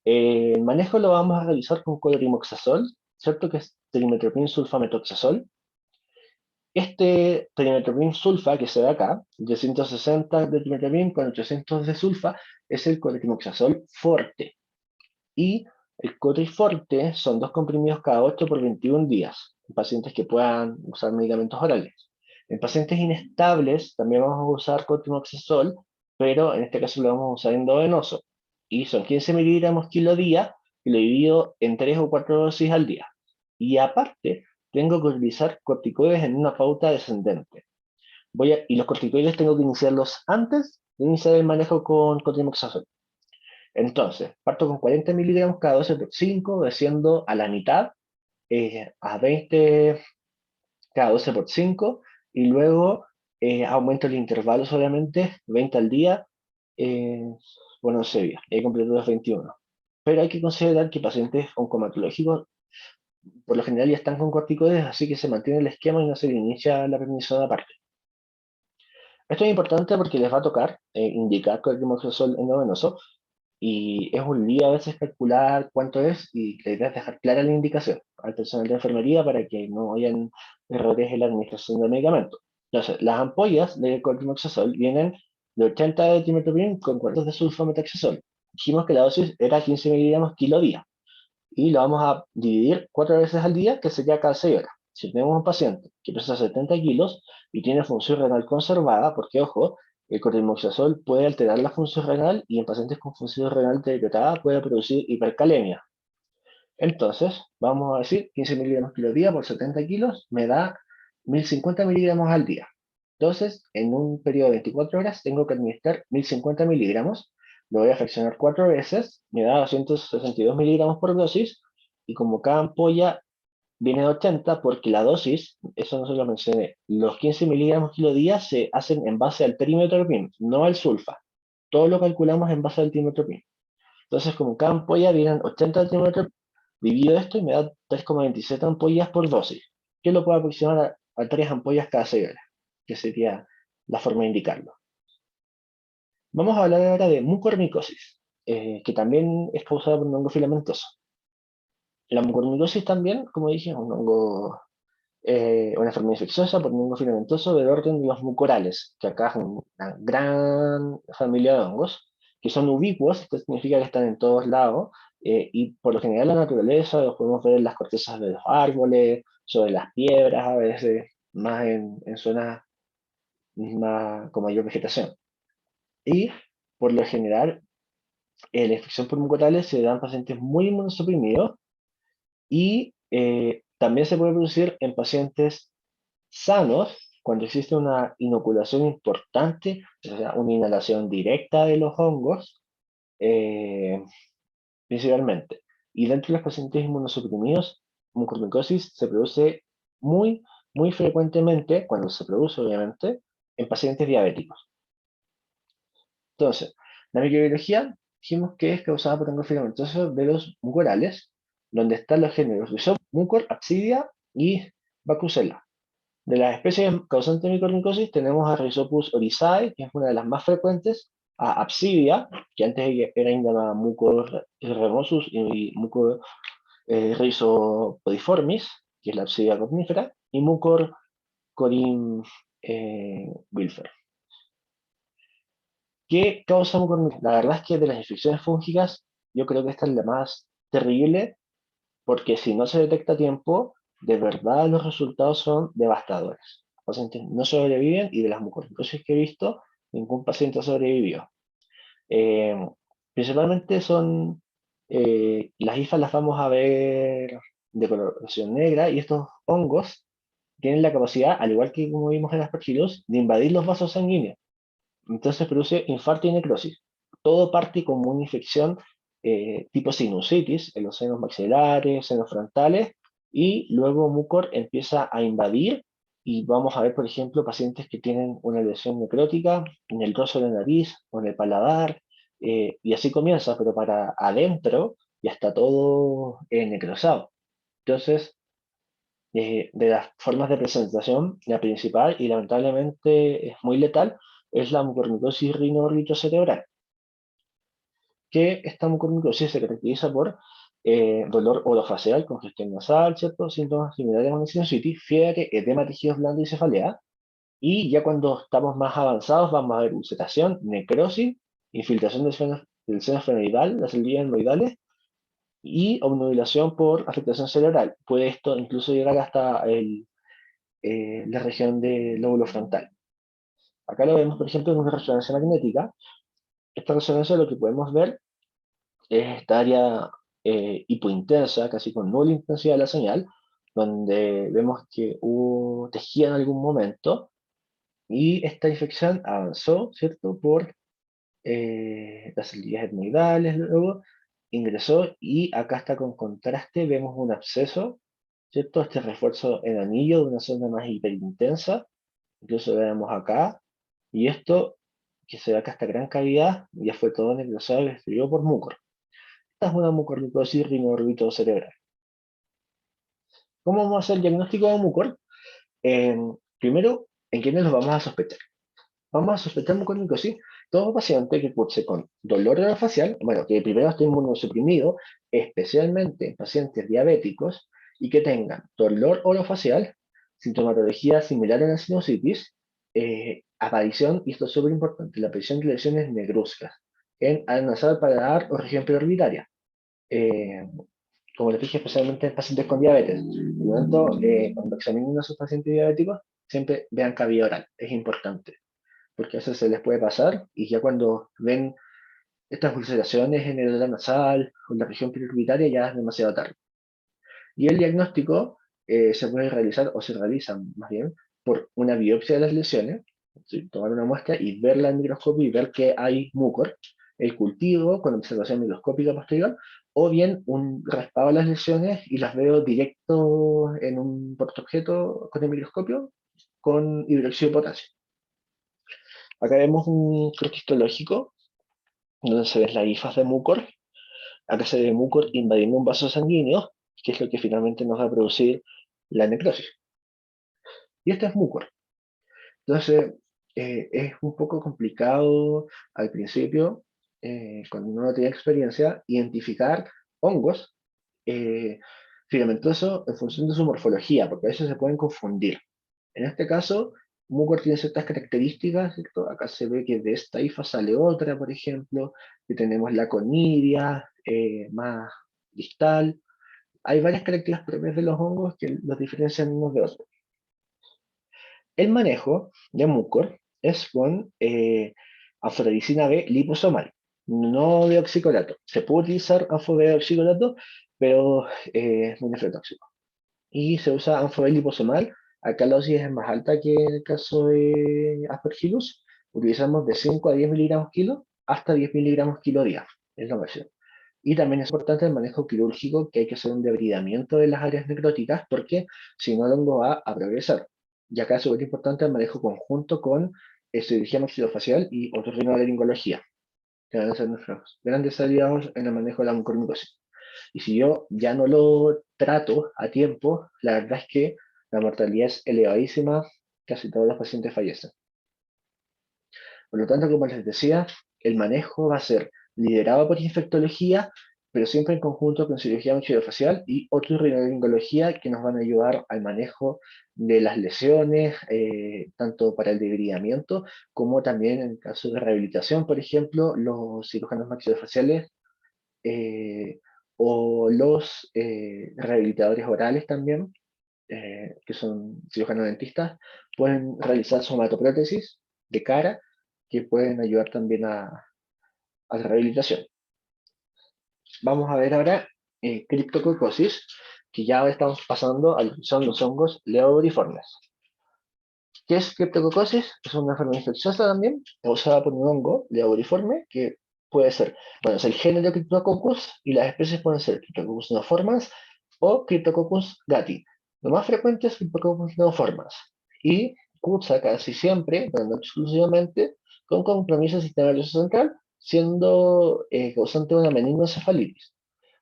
El manejo lo vamos a realizar con clorimoxazol, ¿cierto? Que es trimethoprim sulfametoxazol. Este trimethoprim sulfa que se ve acá, de 160 de trimethoprim con 800 de sulfa, es el clorimoxazol forte. Y el Cotriforte son 2 comprimidos cada 8 por 21 días, en pacientes que puedan usar medicamentos orales. En pacientes inestables también vamos a usar cotrimoxazol, pero en este caso lo vamos a usar endovenoso. Y son 15 miligramos kilo día, y lo divido en 3 o 4 dosis al día. Y aparte, tengo que utilizar corticoides en una pauta descendente. Y los corticoides tengo que iniciarlos antes de iniciar el manejo con cotrimoxazol. Entonces, parto con 40 miligramos cada 12 por 5, desciendo a la mitad, a 20 cada 12 por 5, y luego aumento el intervalo solamente, 20 al día, eh, bueno, se vio, he completado los 21. Pero hay que considerar que pacientes oncomatológicos por lo general ya están con corticoides, así que se mantiene el esquema y no se le inicia la prednisona aparte. Esto es importante porque les va a tocar indicar cortisol endovenoso, Y es un lío a veces calcular cuánto es, y la idea es dejar clara la indicación al personal de enfermería para que no hayan errores en la administración del medicamento. Entonces, las ampollas de cotrimoxazol vienen de 80 de trimethoprim con cuartos de sulfametaxazol. Dijimos que la dosis era 15 miligramos kilo día, y lo vamos a dividir 4 veces al día, que sería cada 6 horas. Si tenemos un paciente que pesa 70 kilos y tiene función renal conservada, porque ojo, el cotrimoxazol puede alterar la función renal, y en pacientes con función renal deteriorada puede producir hipercalemia. Entonces, vamos a decir 15 miligramos kilo día por 70 kilos me da 1050 miligramos al día. Entonces, en un periodo de 24 horas tengo que administrar 1050 miligramos, lo voy a fraccionar 4 veces, me da 262 miligramos por dosis, y como cada ampolla viene de 80, porque la dosis, eso no se lo mencioné, los 15 miligramos kilo día se hacen en base al trimethoprim, no al sulfa. Todo lo calculamos en base al trimethoprim. Entonces, como cada ampolla vienen 80 trimethoprim, divido esto y me da 3,27 ampollas por dosis, que lo puedo aproximar a 3 ampollas cada 6 horas, que sería la forma de indicarlo. Vamos a hablar ahora de mucormicosis, que también es causada por un hongo filamentoso. La mucormicosis también, como dije, es un hongo, una enfermedad infecciosa por un hongo filamentoso del orden de los mucorales, que acá es una gran familia de hongos, que son ubicuos. Esto significa que están en todos lados, y por lo general en la naturaleza los podemos ver en las cortezas de los árboles, sobre las piedras, a veces más en zonas más, con mayor vegetación. Y por lo general, la infección por mucorales se da en pacientes muy inmunosuprimidos, y también se puede producir en pacientes sanos cuando existe una inoculación importante, o sea, una inhalación directa de los hongos, eh, principalmente. Y dentro de los pacientes inmunosuprimidos, mucormicosis se produce muy, muy frecuentemente, cuando se produce obviamente, en pacientes diabéticos. Entonces, la microbiología dijimos que es causada por hongos filamentosos de los mucorales, donde están los géneros Rhizopus, Mucor, Apsidia y Bacusella. De las especies causantes de micormicosis tenemos a Rhizopus oryzae, que es una de las más frecuentes, a Apsidia, que antes era llamada Mucor remosus, y Mucor rhizopodiformis, que es la Apsidia cornífera, y Mucor corim wilfer. ¿Qué causa mucormicosis? La verdad es que de las infecciones fúngicas, yo creo que esta es la más terrible, porque si no se detecta a tiempo, de verdad los resultados son devastadores. Los pacientes no sobreviven, y de las mucormicosis que he visto, ningún paciente sobrevivió. Eh, Principalmente son, las hifas las vamos a ver de coloración negra, y estos hongos tienen la capacidad, al igual que como vimos en Aspergillus, de invadir los vasos sanguíneos. Entonces produce infarto y necrosis. Todo parte como una infección tipo sinusitis en los senos maxilares, senos frontales, y luego mucor empieza a invadir, y vamos a ver, por ejemplo, pacientes que tienen una lesión necrótica en el dorso de la nariz o en el paladar, y así comienza, pero para adentro ya está todo necrosado. Entonces, de las formas de presentación, la principal y lamentablemente es muy letal, es la mucormicosis cerebral, que esta mucormicosis se caracteriza por dolor orofacial, congestión nasal, ¿cierto? Síntomas similares a una sinusitis, fiebre, edema, tejidos blandos y cefalea. Y ya cuando estamos más avanzados vamos a ver ulceración, necrosis, infiltración del seno esfenoidal, las células hemorroidales, y obnubilación por afectación cerebral. Puede esto incluso llegar hasta la región del lóbulo frontal. Acá lo vemos, por ejemplo, en una resonancia magnética. Esta resonancia, lo que podemos ver es esta área hipointensa, casi con nula intensidad de la señal, donde vemos que hubo tejido en algún momento, y esta infección avanzó, ¿cierto?, por las células etmoidales, luego ingresó, y acá está con contraste, vemos un absceso, ¿cierto? Este refuerzo en anillo de una zona más hiperintensa, incluso lo vemos acá, y esto, que se ve acá, esta gran cavidad, ya fue todo necrosado y destruido por mucor. Esta es una mucormicosis cerebral. ¿Cómo vamos a hacer el diagnóstico de mucor? Primero, ¿en quiénes los vamos a sospechar? Vamos a sospechar mucormicosis Todo paciente que curse con dolor orofacial, bueno, que primero esté inmunosuprimido, especialmente en pacientes diabéticos, y que tengan dolor orofacial, sintomatología similar a la sinusitis, aparición, y esto es súper importante, la aparición de lesiones negruzcas en área nasal, paladar o región preorbitaria. Eh, Como les dije, especialmente en pacientes con diabetes. Por lo tanto, cuando examinen a sus pacientes diabéticos, siempre vean cavidad oral, es importante, porque a veces se les puede pasar y ya cuando ven estas ulceraciones en el área nasal o en la región preorbitaria ya es demasiado tarde. Y el diagnóstico se puede realizar, o se realiza más bien, por una biopsia de las lesiones, ¿sí? Tomar una muestra y verla en microscopio y ver que hay mucor, el cultivo con observación microscópica posterior, o bien un raspado de las lesiones y las veo directo en un portaobjeto con el microscopio con hidróxido de potasio. Acá vemos un croquis histológico donde se ven las hifas de mucor. Acá se ve mucor invadiendo un vaso sanguíneo, que es lo que finalmente nos va a producir la necrosis. Y este es mucor. Entonces, es un poco complicado al principio, cuando uno no tiene experiencia, identificar hongos eh, filamentosos en función de su morfología, porque a veces se pueden confundir. En este caso, mucor tiene ciertas características, ¿cierto? Acá se ve que de esta hifa sale otra, por ejemplo, que tenemos la conidia más distal. Hay varias características propias de los hongos que los diferencian unos de otros. El manejo de mucor es con anfotericina B liposomal, no de oxicolato. Se puede utilizar anfotericina, pero es muy nefrotóxico. Y se usa anfodel liposomal. Acá la dosis es más alta que en el caso de Aspergillus. Utilizamos de 5 a 10 miligramos kilo hasta 10 miligramos kilo día. Es la versión. Y también es importante el manejo quirúrgico, que hay que hacer un debridamiento de las áreas necróticas, porque si no el hongo va a progresar. Y acá es súper importante el manejo conjunto con cirugía maxilofacial y otorrinolaringología, que van a ser nuestros grandes aliados en el manejo de la mucormicosis. Y si yo ya no lo trato a tiempo, la verdad es que la mortalidad es elevadísima, casi todos los pacientes fallecen. Por lo tanto, como les decía, el manejo va a ser liderado por infectología, pero siempre en conjunto con cirugía maxilofacial y otorrinolaringología, que nos van a ayudar al manejo de las lesiones, tanto para el debridamiento como también en caso de rehabilitación, por ejemplo, los cirujanos maxilofaciales eh, o los rehabilitadores orales también, que son cirujanos dentistas, pueden realizar somatoprótesis de cara que pueden ayudar también a la rehabilitación. Vamos a ver ahora criptococosis, que ya estamos pasando a lo que son los hongos leoboriformes. ¿Qué es criptococosis? Es una enfermedad infecciosa también, causada por un hongo leoboriforme, que puede ser, bueno, es el género Cryptococcus y las especies pueden ser Cryptococcus neoformans o Cryptococcus gatti. Lo más frecuente es Cryptococcus neoformans y cursa casi siempre, pero no exclusivamente, con compromiso del sistema nervioso central, siendo causante de una meningoencefalitis.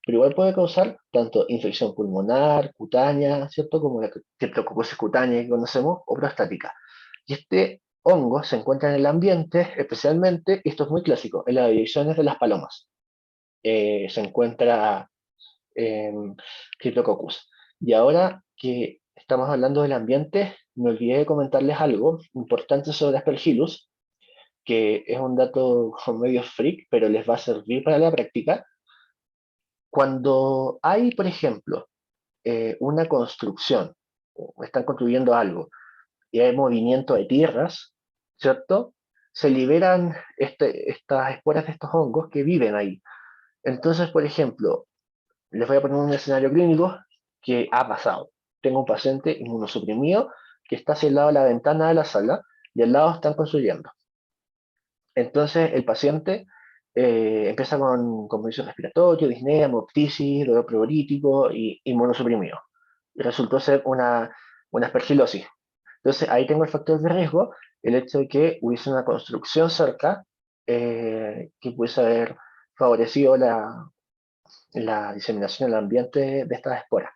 Pero igual puede causar tanto infección pulmonar, cutánea, ¿cierto? Como la criptococosis cutánea que conocemos, o prostática. Y este hongo se encuentra en el ambiente, especialmente, y esto es muy clásico, en las divisiones de las palomas. Se encuentra Cryptococcus. Y ahora que estamos hablando del ambiente, me olvidé de comentarles algo importante sobre Aspergillus, que es un dato como medio freak, pero les va a servir para la práctica. Cuando hay, por ejemplo, una construcción, o están construyendo algo, y hay movimiento de tierras, ¿cierto? Se liberan estas esporas de estos hongos que viven ahí. Entonces, por ejemplo, les voy a poner un escenario clínico que ha pasado. Tengo un paciente inmunosuprimido que está hacia el lado de la ventana de la sala y al lado están construyendo. Entonces, el paciente empieza con condición respiratoria, disnea, hemoptisis, dolor pleurolítico y inmunosuprimido. Y resultó ser una aspergilosis. Entonces, ahí tengo el factor de riesgo, el hecho de que hubiese una construcción cerca que pudiese haber favorecido la diseminación en el ambiente de estas esporas.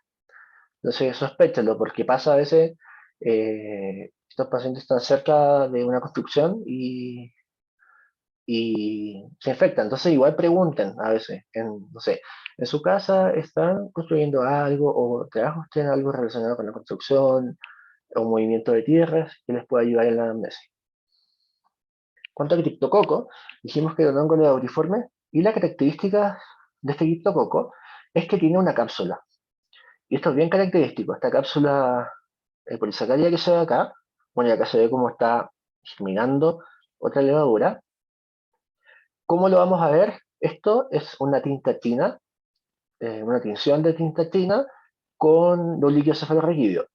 Entonces, sospéchalo, porque pasa a veces, estos pacientes están cerca de una construcción y se infectan. Entonces igual preguntan a veces, no sé, en su casa están construyendo algo o trabajan ustedes en algo relacionado con la construcción o movimiento de tierras que les pueda ayudar en la amnesia. Cuanto al criptococo, dijimos que era un hongo lauriforme y la característica de este criptococo es que tiene una cápsula. Y esto es bien característico. Esta cápsula polisacaria que se ve acá, bueno, y acá se ve cómo está germinando otra levadura. ¿Cómo lo vamos a ver? Esto es una tinta china, una tinción de tinta china con un líquido cefalorraquídeo.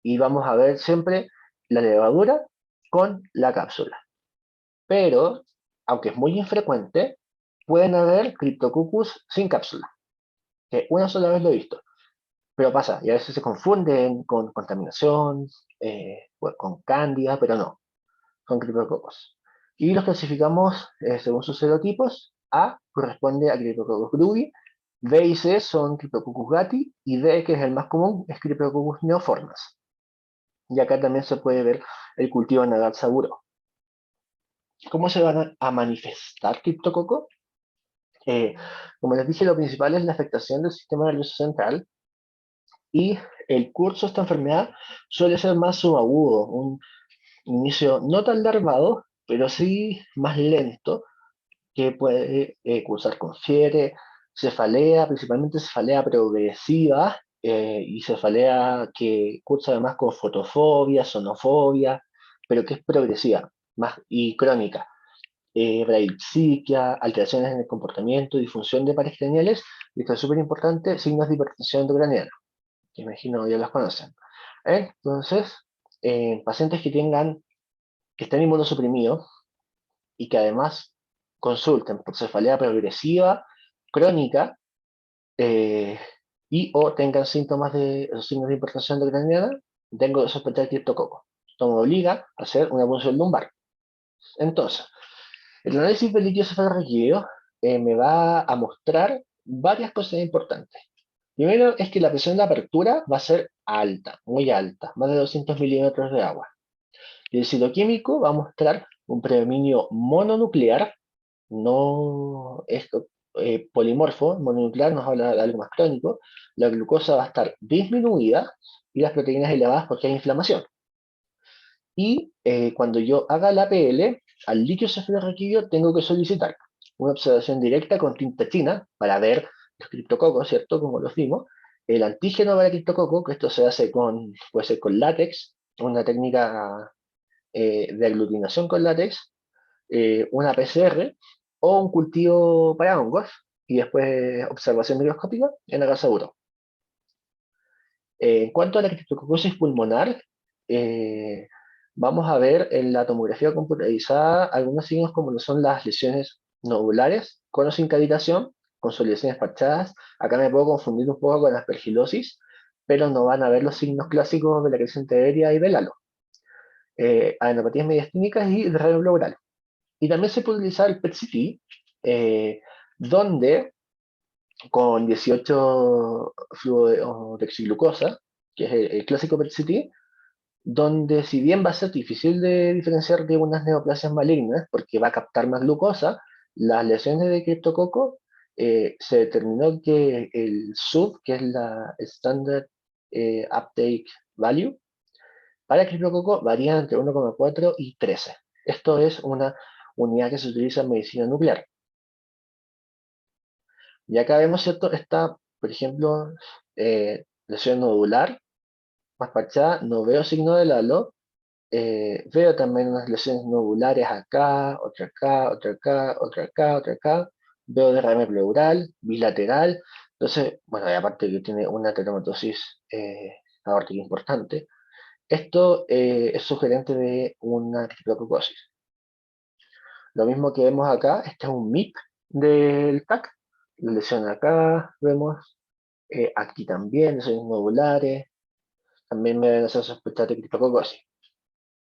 Y vamos a ver siempre la levadura con la cápsula. Pero, aunque es muy infrecuente, pueden haber Cryptococcus sin cápsula, que una sola vez lo he visto. Pero pasa, y a veces se confunden con contaminación, pues, con cándida, pero no, son criptococos. Y los clasificamos según sus serotipos. A corresponde a Cryptococcus grui, B y C son Cryptococcus gatti, y D, que es el más común, es Cryptococcus neoformas. Y acá también se puede ver el cultivo en Nagar Saburo. ¿Cómo se van a manifestar criptococo? Como les dije, lo principal es la afectación del sistema nervioso central y el curso de esta enfermedad suele ser más subagudo, un inicio no tan larvado, pero sí más lento, que puede cursar con fiebre, cefalea, principalmente cefalea progresiva, y cefalea que cursa además con fotofobia, sonofobia, pero que es progresiva más, y crónica. Bradypsiquia, alteraciones en el comportamiento, disfunción de pares craneales, y esto es súper importante, signos de hipertensión intracraniana, que imagino ya los conocen. Entonces, pacientes que estén inmunosuprimidos y que además consulten por cefalea progresiva, crónica, eh, y o tengan síntomas de los signos de hipertensión intracraniana, tengo que sospechar criptococo. Esto me obliga a hacer una punción lumbar. Entonces, el análisis del líquido cefalorraquídeo me va a mostrar varias cosas importantes. Primero es que la presión de apertura va a ser alta, muy alta, más de 200 milímetros de agua. Y el citoquímico va a mostrar un predominio mononuclear, no es polimorfo, mononuclear nos habla de algo más crónico. La glucosa va a estar disminuida y las proteínas elevadas porque hay inflamación. Y cuando yo haga la PL, al líquido cefalorraquídeo tengo que solicitar una observación directa con tinta china para ver los criptococos, ¿cierto? Como los vimos. El antígeno para criptococo, que esto se hace puede ser con látex, una técnica de aglutinación con látex, una PCR o un cultivo para hongos y después observación microscópica en la casa seguro. En cuanto a la criptococosis pulmonar, eh, vamos a ver en la tomografía computarizada algunos signos como lo son las lesiones nodulares, con o sin cavitación, consolidaciones parchadas. Acá me puedo confundir un poco con la aspergilosis, pero no van a ver los signos clásicos de la creciente aérea y del halo. Adenopatías mediastínicas y derrame pleural. Y también se puede utilizar el PET-CT, donde con 18 fluodeoxiglucosa, que es el clásico PET-CT, donde si bien va a ser difícil de diferenciar de unas neoplasias malignas, porque va a captar más glucosa, las lesiones de criptococo se determinó que el SUV, que es la Standard Uptake Value, para criptococo varía entre 1,4 y 13. Esto es una unidad que se utiliza en medicina nuclear. Y acá vemos, ¿cierto? Esta, por ejemplo, lesión nodular, más parchada, no veo signo del halo. Veo también unas lesiones nodulares acá, otra acá, otra acá, otra acá, otra acá. Veo derrame pleural, bilateral. Entonces, bueno, y aparte que tiene una telangiectasis aórtica importante. Esto es sugerente de una criptococosis. Lo mismo que vemos acá, este es un MIP del TAC. La lesión acá, vemos aquí también, lesiones nodulares. También me deben hacer sospechar de criptococosis.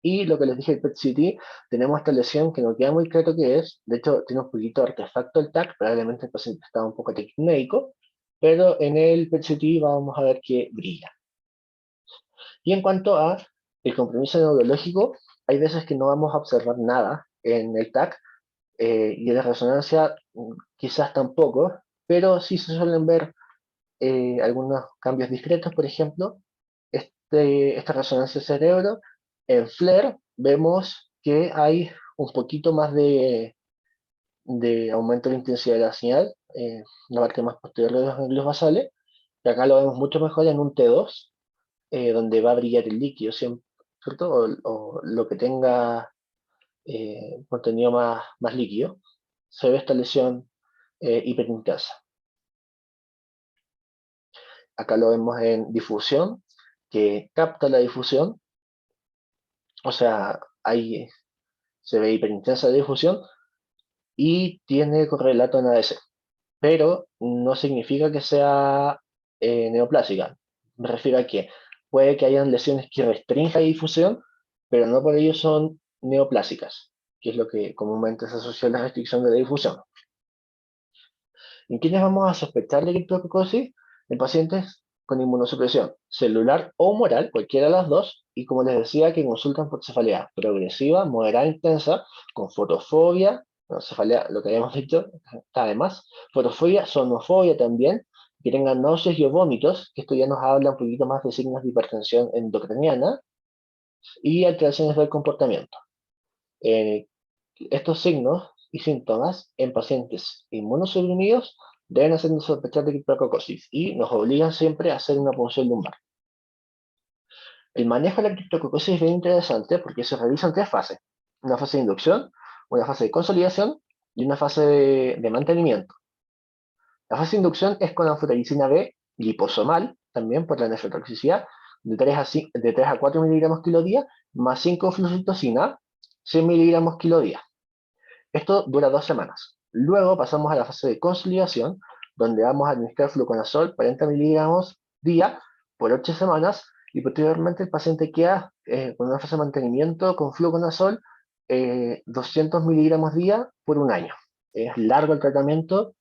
Y lo que les dije, el PET-CT, tenemos esta lesión que no queda muy claro qué es. De hecho, tiene un poquito de artefacto el TAC, probablemente el paciente estaba un poco médico, pero en el PET-CT vamos a ver que brilla. Y en cuanto a el compromiso neurológico, hay veces que no vamos a observar nada en el TAC, y en la resonancia quizás tampoco, pero sí se suelen ver algunos cambios discretos. Por ejemplo, esta resonancia cerebro, en FLAIR vemos que hay un poquito más de aumento de la intensidad de la señal, la parte más posterior de los ganglios basales, y acá lo vemos mucho mejor en un T2, donde va a brillar el líquido, ¿cierto? O lo que tenga contenido más líquido, se ve esta lesión hiperintensa. Acá lo vemos en difusión, que capta la difusión, o sea, ahí se ve hiperintensa la difusión y tiene correlato en ADC, pero no significa que sea neoplásica. Me refiero a que puede que hayan lesiones que restrinjan la difusión, pero no por ello son neoplásicas, que es lo que comúnmente se asocia a la restricción de la difusión. ¿En quiénes vamos a sospechar de criptococosis? En pacientes con inmunosupresión celular o humoral, cualquiera de las dos, y como les decía, que consultan por cefalea progresiva, moderada, intensa, con fotofobia, no, cefalea, lo que habíamos dicho, está además, fotofobia, sonofobia también, que tengan náuseas y o vómitos, que esto ya nos habla un poquito más de signos de hipertensión endocriniana, y alteraciones del comportamiento. Eh, Estos signos y síntomas en pacientes inmunosuprimidos deben hacernos sospechar de criptococosis y nos obligan siempre a hacer una punción lumbar. El manejo de la criptococosis es bien interesante porque se realiza en tres fases: una fase de inducción, una fase de consolidación y una fase de mantenimiento. La fase de inducción es con anfotericina B liposomal, también por la nefrotoxicidad, de 3 a 4 miligramos kilo día, más 5 fluoxetosina, 100 miligramos kilo día. Esto dura 2 semanas. Luego pasamos a la fase de consolidación, donde vamos a administrar fluconazol 40 miligramos día por 8 semanas, y posteriormente el paciente queda con una fase de mantenimiento con fluconazol 200 miligramos día por un año. Es largo el tratamiento,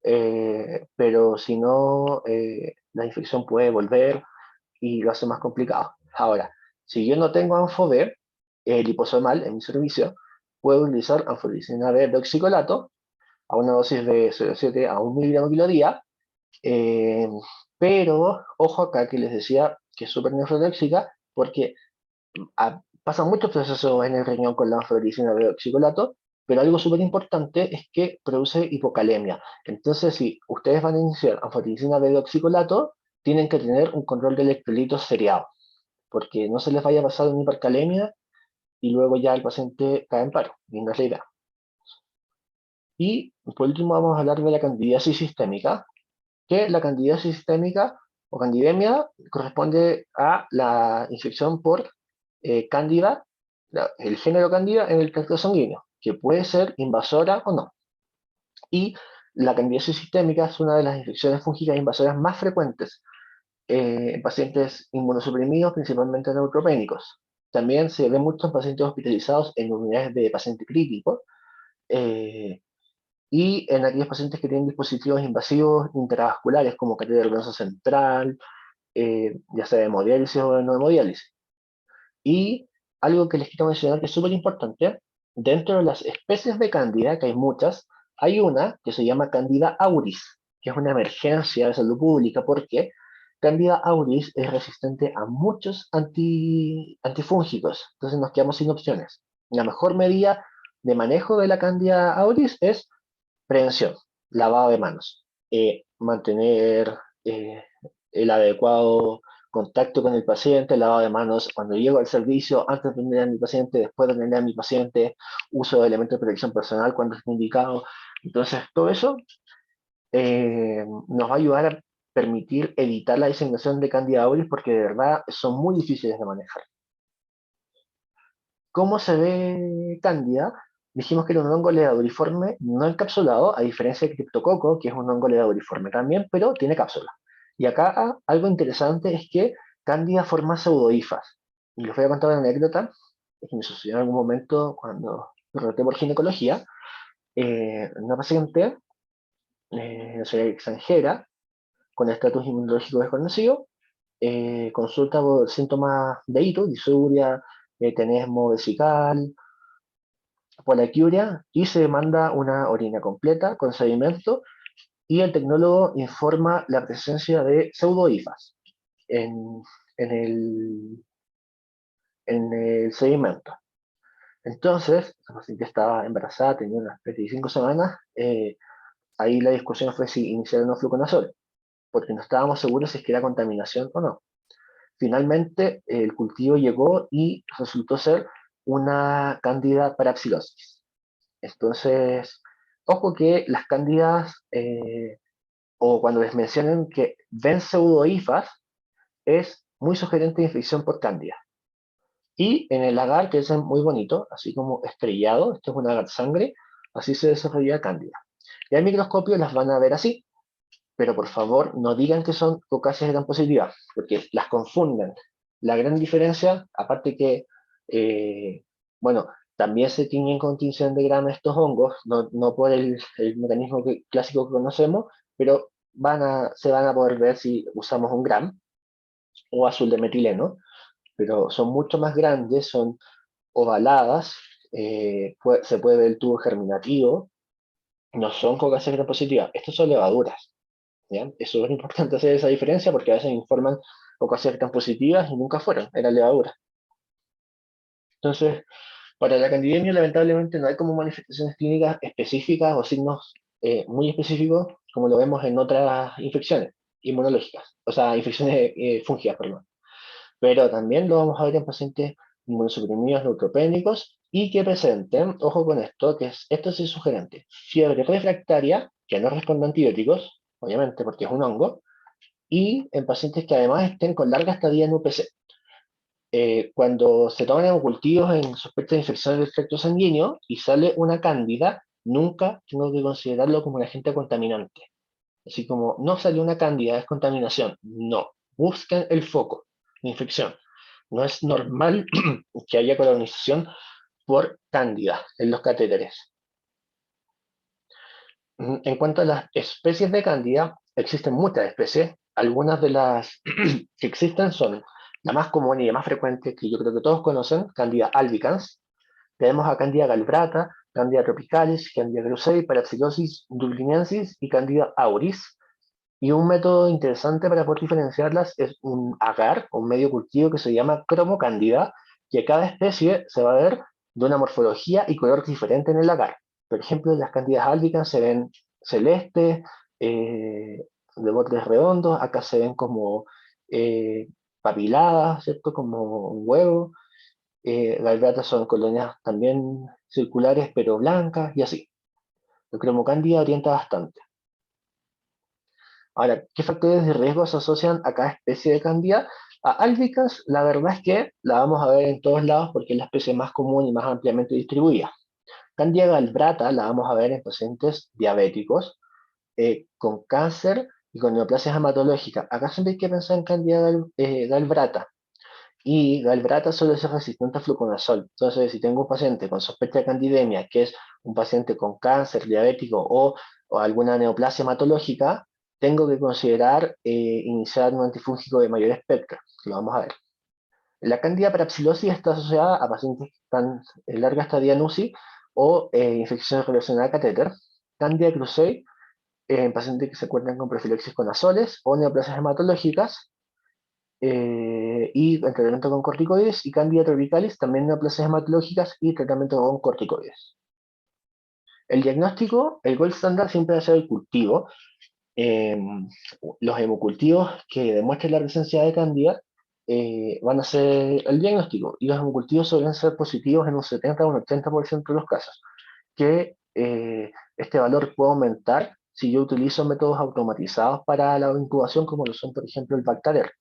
pero si no, la infección puede volver y lo hace más complicado. Ahora, si yo no tengo Anfover liposomal en mi servicio, puedo utilizar anfotericina B doxicolato a una dosis de 0,7 a 1 miligramo kilo día, eh, pero ojo acá que les decía que es súper nefrotóxica porque pasan muchos procesos en el riñón con la anfotericina B doxicolato, pero algo súper importante es que produce hipocalemia. Entonces, si ustedes van a iniciar anfotericina B doxicolato, tienen que tener un control de electrolitos seriado, porque no se les vaya a pasar una hipercalemia y luego ya el paciente cae en paro, y no es la idea. Y por último vamos a hablar de la candidiasis sistémica, que la candidiasis sistémica o candidemia corresponde a la infección por cándida, el género cándida en el tracto sanguíneo, que puede ser invasora o no. Y la candidiasis sistémica es una de las infecciones fúngicas invasoras más frecuentes en pacientes inmunosuprimidos, principalmente neutropénicos. También se ve mucho en pacientes hospitalizados en unidades de paciente crítico, eh, y en aquellos pacientes que tienen dispositivos invasivos intravasculares como catéter venoso central, ya sea de hemodiálisis o de no hemodiálisis. Y algo que les quiero mencionar que es súper importante, dentro de las especies de cándida, que hay muchas, hay una que se llama Candida auris, que es una emergencia de salud pública porque Candida auris es resistente a muchos antifúngicos, entonces nos quedamos sin opciones. La mejor medida de manejo de la Candida auris es prevención, lavado de manos, mantener el adecuado contacto con el paciente, lavado de manos cuando llego al servicio, antes de atender a mi paciente, después de atender a mi paciente, uso de elementos de protección personal cuando es indicado. Entonces, todo eso nos va a ayudar a permitir evitar la diseminación de Candida auris porque de verdad son muy difíciles de manejar. ¿Cómo se ve Cándida? Dijimos que era un hongo ledauriforme no encapsulado, a diferencia de Cryptococo, que es un hongo ledauriforme también, pero tiene cápsula. Y acá algo interesante es que Cándida forma pseudohifas. Y les voy a contar una anécdota que me sucedió en algún momento cuando me roté por ginecología. Una paciente, nacional extranjera, con estatus inmunológico desconocido, consulta por síntomas de hito, disuria, tenesmo vesical, por la Curia y se manda una orina completa con sedimento y el tecnólogo informa la presencia de pseudohifas en, en el, en el sedimento. Entonces, la paciente estaba embarazada, tenía unas 25 semanas, ahí la discusión fue si iniciar o no fluconazol, porque no estábamos seguros si es que era contaminación o no. Finalmente, el cultivo llegó y resultó ser una cándida parapsilosis. Entonces, ojo que las cándidas, o cuando les mencionan que ven pseudohifas, es muy sugerente de infección por cándida. Y en el agar, que es muy bonito, así como estrellado, esto es un agar sangre, así se desarrolla cándida. Y al microscopio las van a ver así, pero por favor no digan que son cocáceas gram positivas, porque las confunden. La gran diferencia, aparte que, bueno, también se tiñen con tinción de grama estos hongos, no por el mecanismo clásico que conocemos, pero se van a poder ver si usamos un gram o azul de metileno, pero son mucho más grandes, son ovaladas, se puede ver el tubo germinativo, no son cocáceas gram positivas, estos son levaduras. ¿Ya? Es súper importante hacer esa diferencia porque a veces informan cocáceas tan positivas y nunca fueron, eran levaduras. Entonces, para la candidemia lamentablemente no hay como manifestaciones clínicas específicas o signos muy específicos como lo vemos en otras infecciones inmunológicas, o sea, infecciones fúngicas, perdón. Pero también lo vamos a ver en pacientes inmunosuprimidos neutropénicos y que presenten, ojo con esto, esto sí es sugerente, fiebre refractaria, que no responde a antibióticos, obviamente porque es un hongo, y en pacientes que además estén con larga estadía en UPC. Cuando se toman hemocultivos en sospecha de infección del tracto sanguíneo y sale una cándida, nunca tengo que considerarlo como un agente contaminante. Así como no salió una cándida, es contaminación. No, busquen el foco, la infección. No es normal que haya colonización por cándida en los catéteres. En cuanto a las especies de cándida, existen muchas especies. Algunas de las que existen son la más común y la más frecuente, que yo creo que todos conocen, Candida albicans. Tenemos a Candida galbrata, Candida tropicalis, Candida grusei, Parapsilosis dubliniensis y Candida auris. Y un método interesante para poder diferenciarlas es un agar, un medio cultivo que se llama cromocándida, que cada especie se va a ver de una morfología y color diferente en el agar. Por ejemplo, las cándidas albicans se ven celestes, de bordes redondos, acá se ven como eh, papiladas, ¿cierto? Como un huevo. Las vetas son colonias también circulares pero blancas y así. El cromocándida orienta bastante. Ahora, ¿qué factores de riesgo se asocian a cada especie de cándida? A albicans, la verdad es que la vamos a ver en todos lados porque es la especie más común y más ampliamente distribuida. Candida galbrata la vamos a ver en pacientes diabéticos, con cáncer y con neoplasias hematológicas. Acá siempre hay que pensar en Candida galbrata. Y galbrata suele ser resistente a fluconazol. Entonces, si tengo un paciente con sospecha de candidemia, que es un paciente con cáncer diabético o alguna neoplasia hematológica, tengo que considerar iniciar un antifúngico de mayor espectro, que lo vamos a ver. La cándida parapsilosis está asociada a pacientes que están en larga estadía en UCI o infecciones relacionadas a catéter. Candida krusei en pacientes que se encuentran con profilaxis con azoles o neoplasias hematológicas y en tratamiento con corticoides, y Candida tropicalis también neoplasias hematológicas y tratamiento con corticoides. El diagnóstico, el gold standard siempre va a ser el cultivo. Eh, los hemocultivos que demuestren la presencia de Candida van a ser el diagnóstico, y los hemocultivos suelen ser positivos en un 70 o un 80% de los casos, que este valor puede aumentar si yo utilizo métodos automatizados para la incubación, como lo son, por ejemplo, el Bactarer.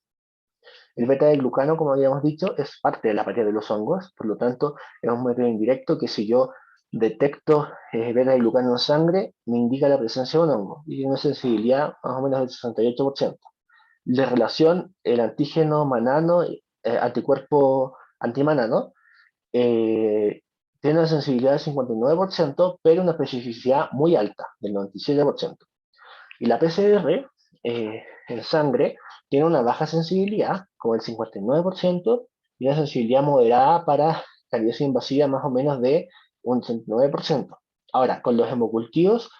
El beta-glucano, como habíamos dicho, es parte de la pared de los hongos, por lo tanto, es un método indirecto que si yo detecto beta-glucano en sangre, me indica la presencia de un hongo y tiene una sensibilidad más o menos del 68%. De relación, el antígeno manano, anticuerpo antimanano, eh, tiene una sensibilidad del 59%, pero una especificidad muy alta, del 97%. Y la PCR en sangre tiene una baja sensibilidad, como el 59%, y una sensibilidad moderada para calidosis invasiva más o menos de un 69%. Ahora, con los hemocultivos,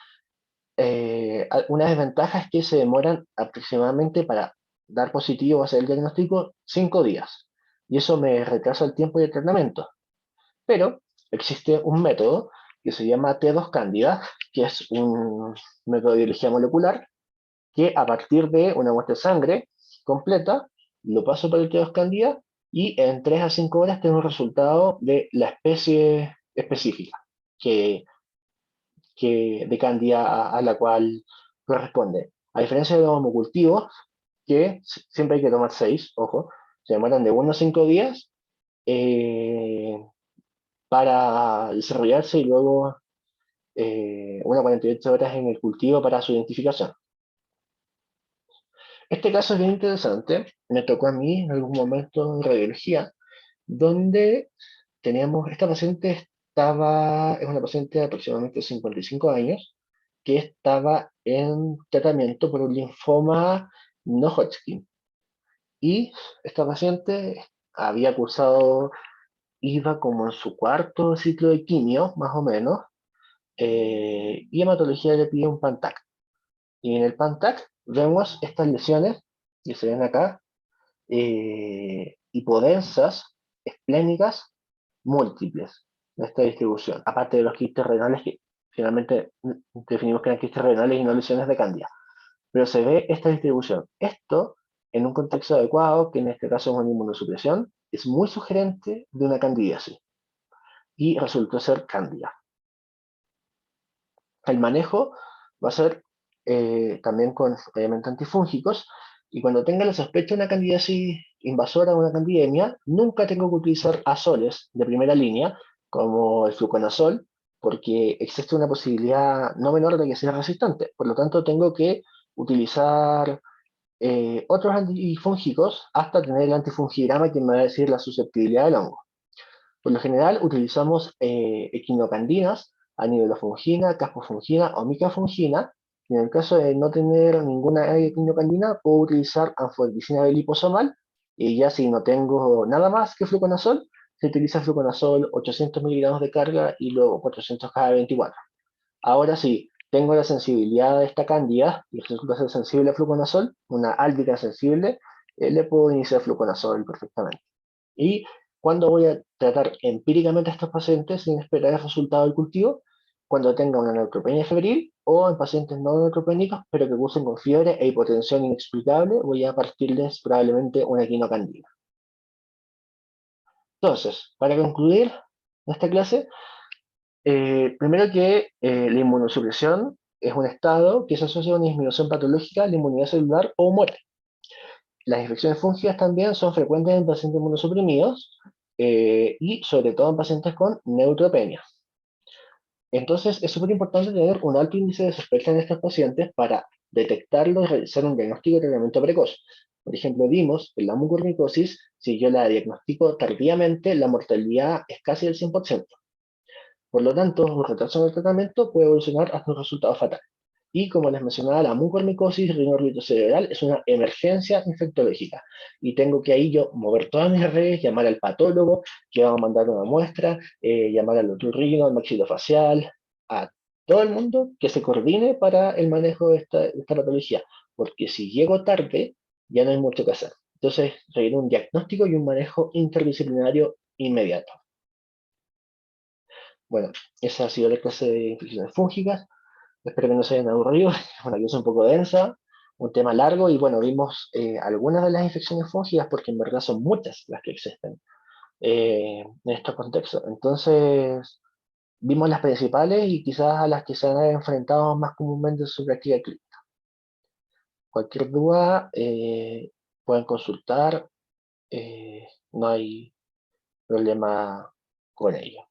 una desventaja es que se demoran aproximadamente para dar positivo o hacer el diagnóstico 5 días. Y eso me retrasa el tiempo de tratamiento. Pero existe un método que se llama T2 Candida, que es un método de biología molecular, que a partir de una muestra de sangre completa, lo paso por el T2 Candida y en 3 a 5 horas tengo un resultado de la especie específica de Candida a la cual corresponde. A diferencia de los homocultivos, que siempre hay que tomar 6, ojo, se demoran de 1 a 5 días eh, para desarrollarse y luego una 48 horas en el cultivo para su identificación. Este caso es bien interesante, me tocó a mí en algún momento en radiología, donde esta paciente es una paciente de aproximadamente 55 años, que estaba en tratamiento por un linfoma no Hodgkin. Y esta paciente había cursado, iba como en su cuarto ciclo de quimio, más o menos, y hematología le pide un PANTAC. Y en el PANTAC vemos estas lesiones que se ven acá, hipodensas, esplénicas, múltiples de esta distribución, aparte de los quistes renales que finalmente definimos que eran quistes renales y no lesiones de Candida. Pero se ve esta distribución. Esto, en un contexto adecuado, que en este caso es una inmunosupresión, es muy sugerente de una candidiasis y resultó ser Candida. El manejo va a ser también con, obviamente, antifúngicos, y cuando tenga la sospecha de una candidiasis invasora o una candidemia, nunca tengo que utilizar azoles de primera línea, como el fluconazol, porque existe una posibilidad no menor de que sea resistente. Por lo tanto, tengo que utilizar otros antifúngicos hasta tener el antifungigrama que me va a decir la susceptibilidad del hongo. Por lo general utilizamos equinocandinas, anidolofungina, caspofungina o micafungina. Y en el caso de no tener ninguna equinocandina, puedo utilizar anfotericina B liposomal. Y ya si no tengo nada más que fluconazol, se utiliza fluconazol 800 miligramos de carga y luego 400 cada 24. Ahora sí, tengo la sensibilidad de esta cándida y resulta ser sensible a fluconazol, una álgica sensible, le puedo iniciar fluconazol perfectamente. ¿Y cuándo voy a tratar empíricamente a estos pacientes sin esperar el resultado del cultivo? Cuando tenga una neutropenia febril o en pacientes no neutropénicos, pero que cursen con fiebre e hipotensión inexplicable, voy a partirles probablemente una quinocandina. Entonces, para concluir esta clase, primero que la inmunosupresión es un estado que se asocia a una disminución patológica de la inmunidad celular o muerte. Las infecciones fúngicas también son frecuentes en pacientes inmunosuprimidos y sobre todo en pacientes con neutropenia. Entonces es súper importante tener un alto índice de sospecha en estos pacientes para detectarlo y realizar un diagnóstico de tratamiento precoz. Por ejemplo, vimos que la mucormicosis, si yo la diagnostico tardíamente, la mortalidad es casi del 100%. Por lo tanto, un retraso en el tratamiento puede evolucionar hasta un resultado fatal. Y como les mencionaba, la mucormicosis cerebral es una emergencia infectológica. Y tengo que ahí yo mover todas mis redes, llamar al patólogo, que va a mandar una muestra, llamar al otorrino, al maxilofacial, a todo el mundo que se coordine para el manejo de esta patología. Porque si llego tarde, ya no hay mucho que hacer. Entonces, requiere un diagnóstico y un manejo interdisciplinario inmediato. Bueno, esa ha sido la clase de infecciones fúngicas. Espero que no se hayan aburrido. Es una clase un poco densa, un tema largo y bueno, vimos algunas de las infecciones fúngicas porque en verdad son muchas las que existen en estos contextos. Entonces, vimos las principales y quizás a las que se han enfrentado más comúnmente en su práctica clínica. Cualquier duda pueden consultar, no hay problema con ello.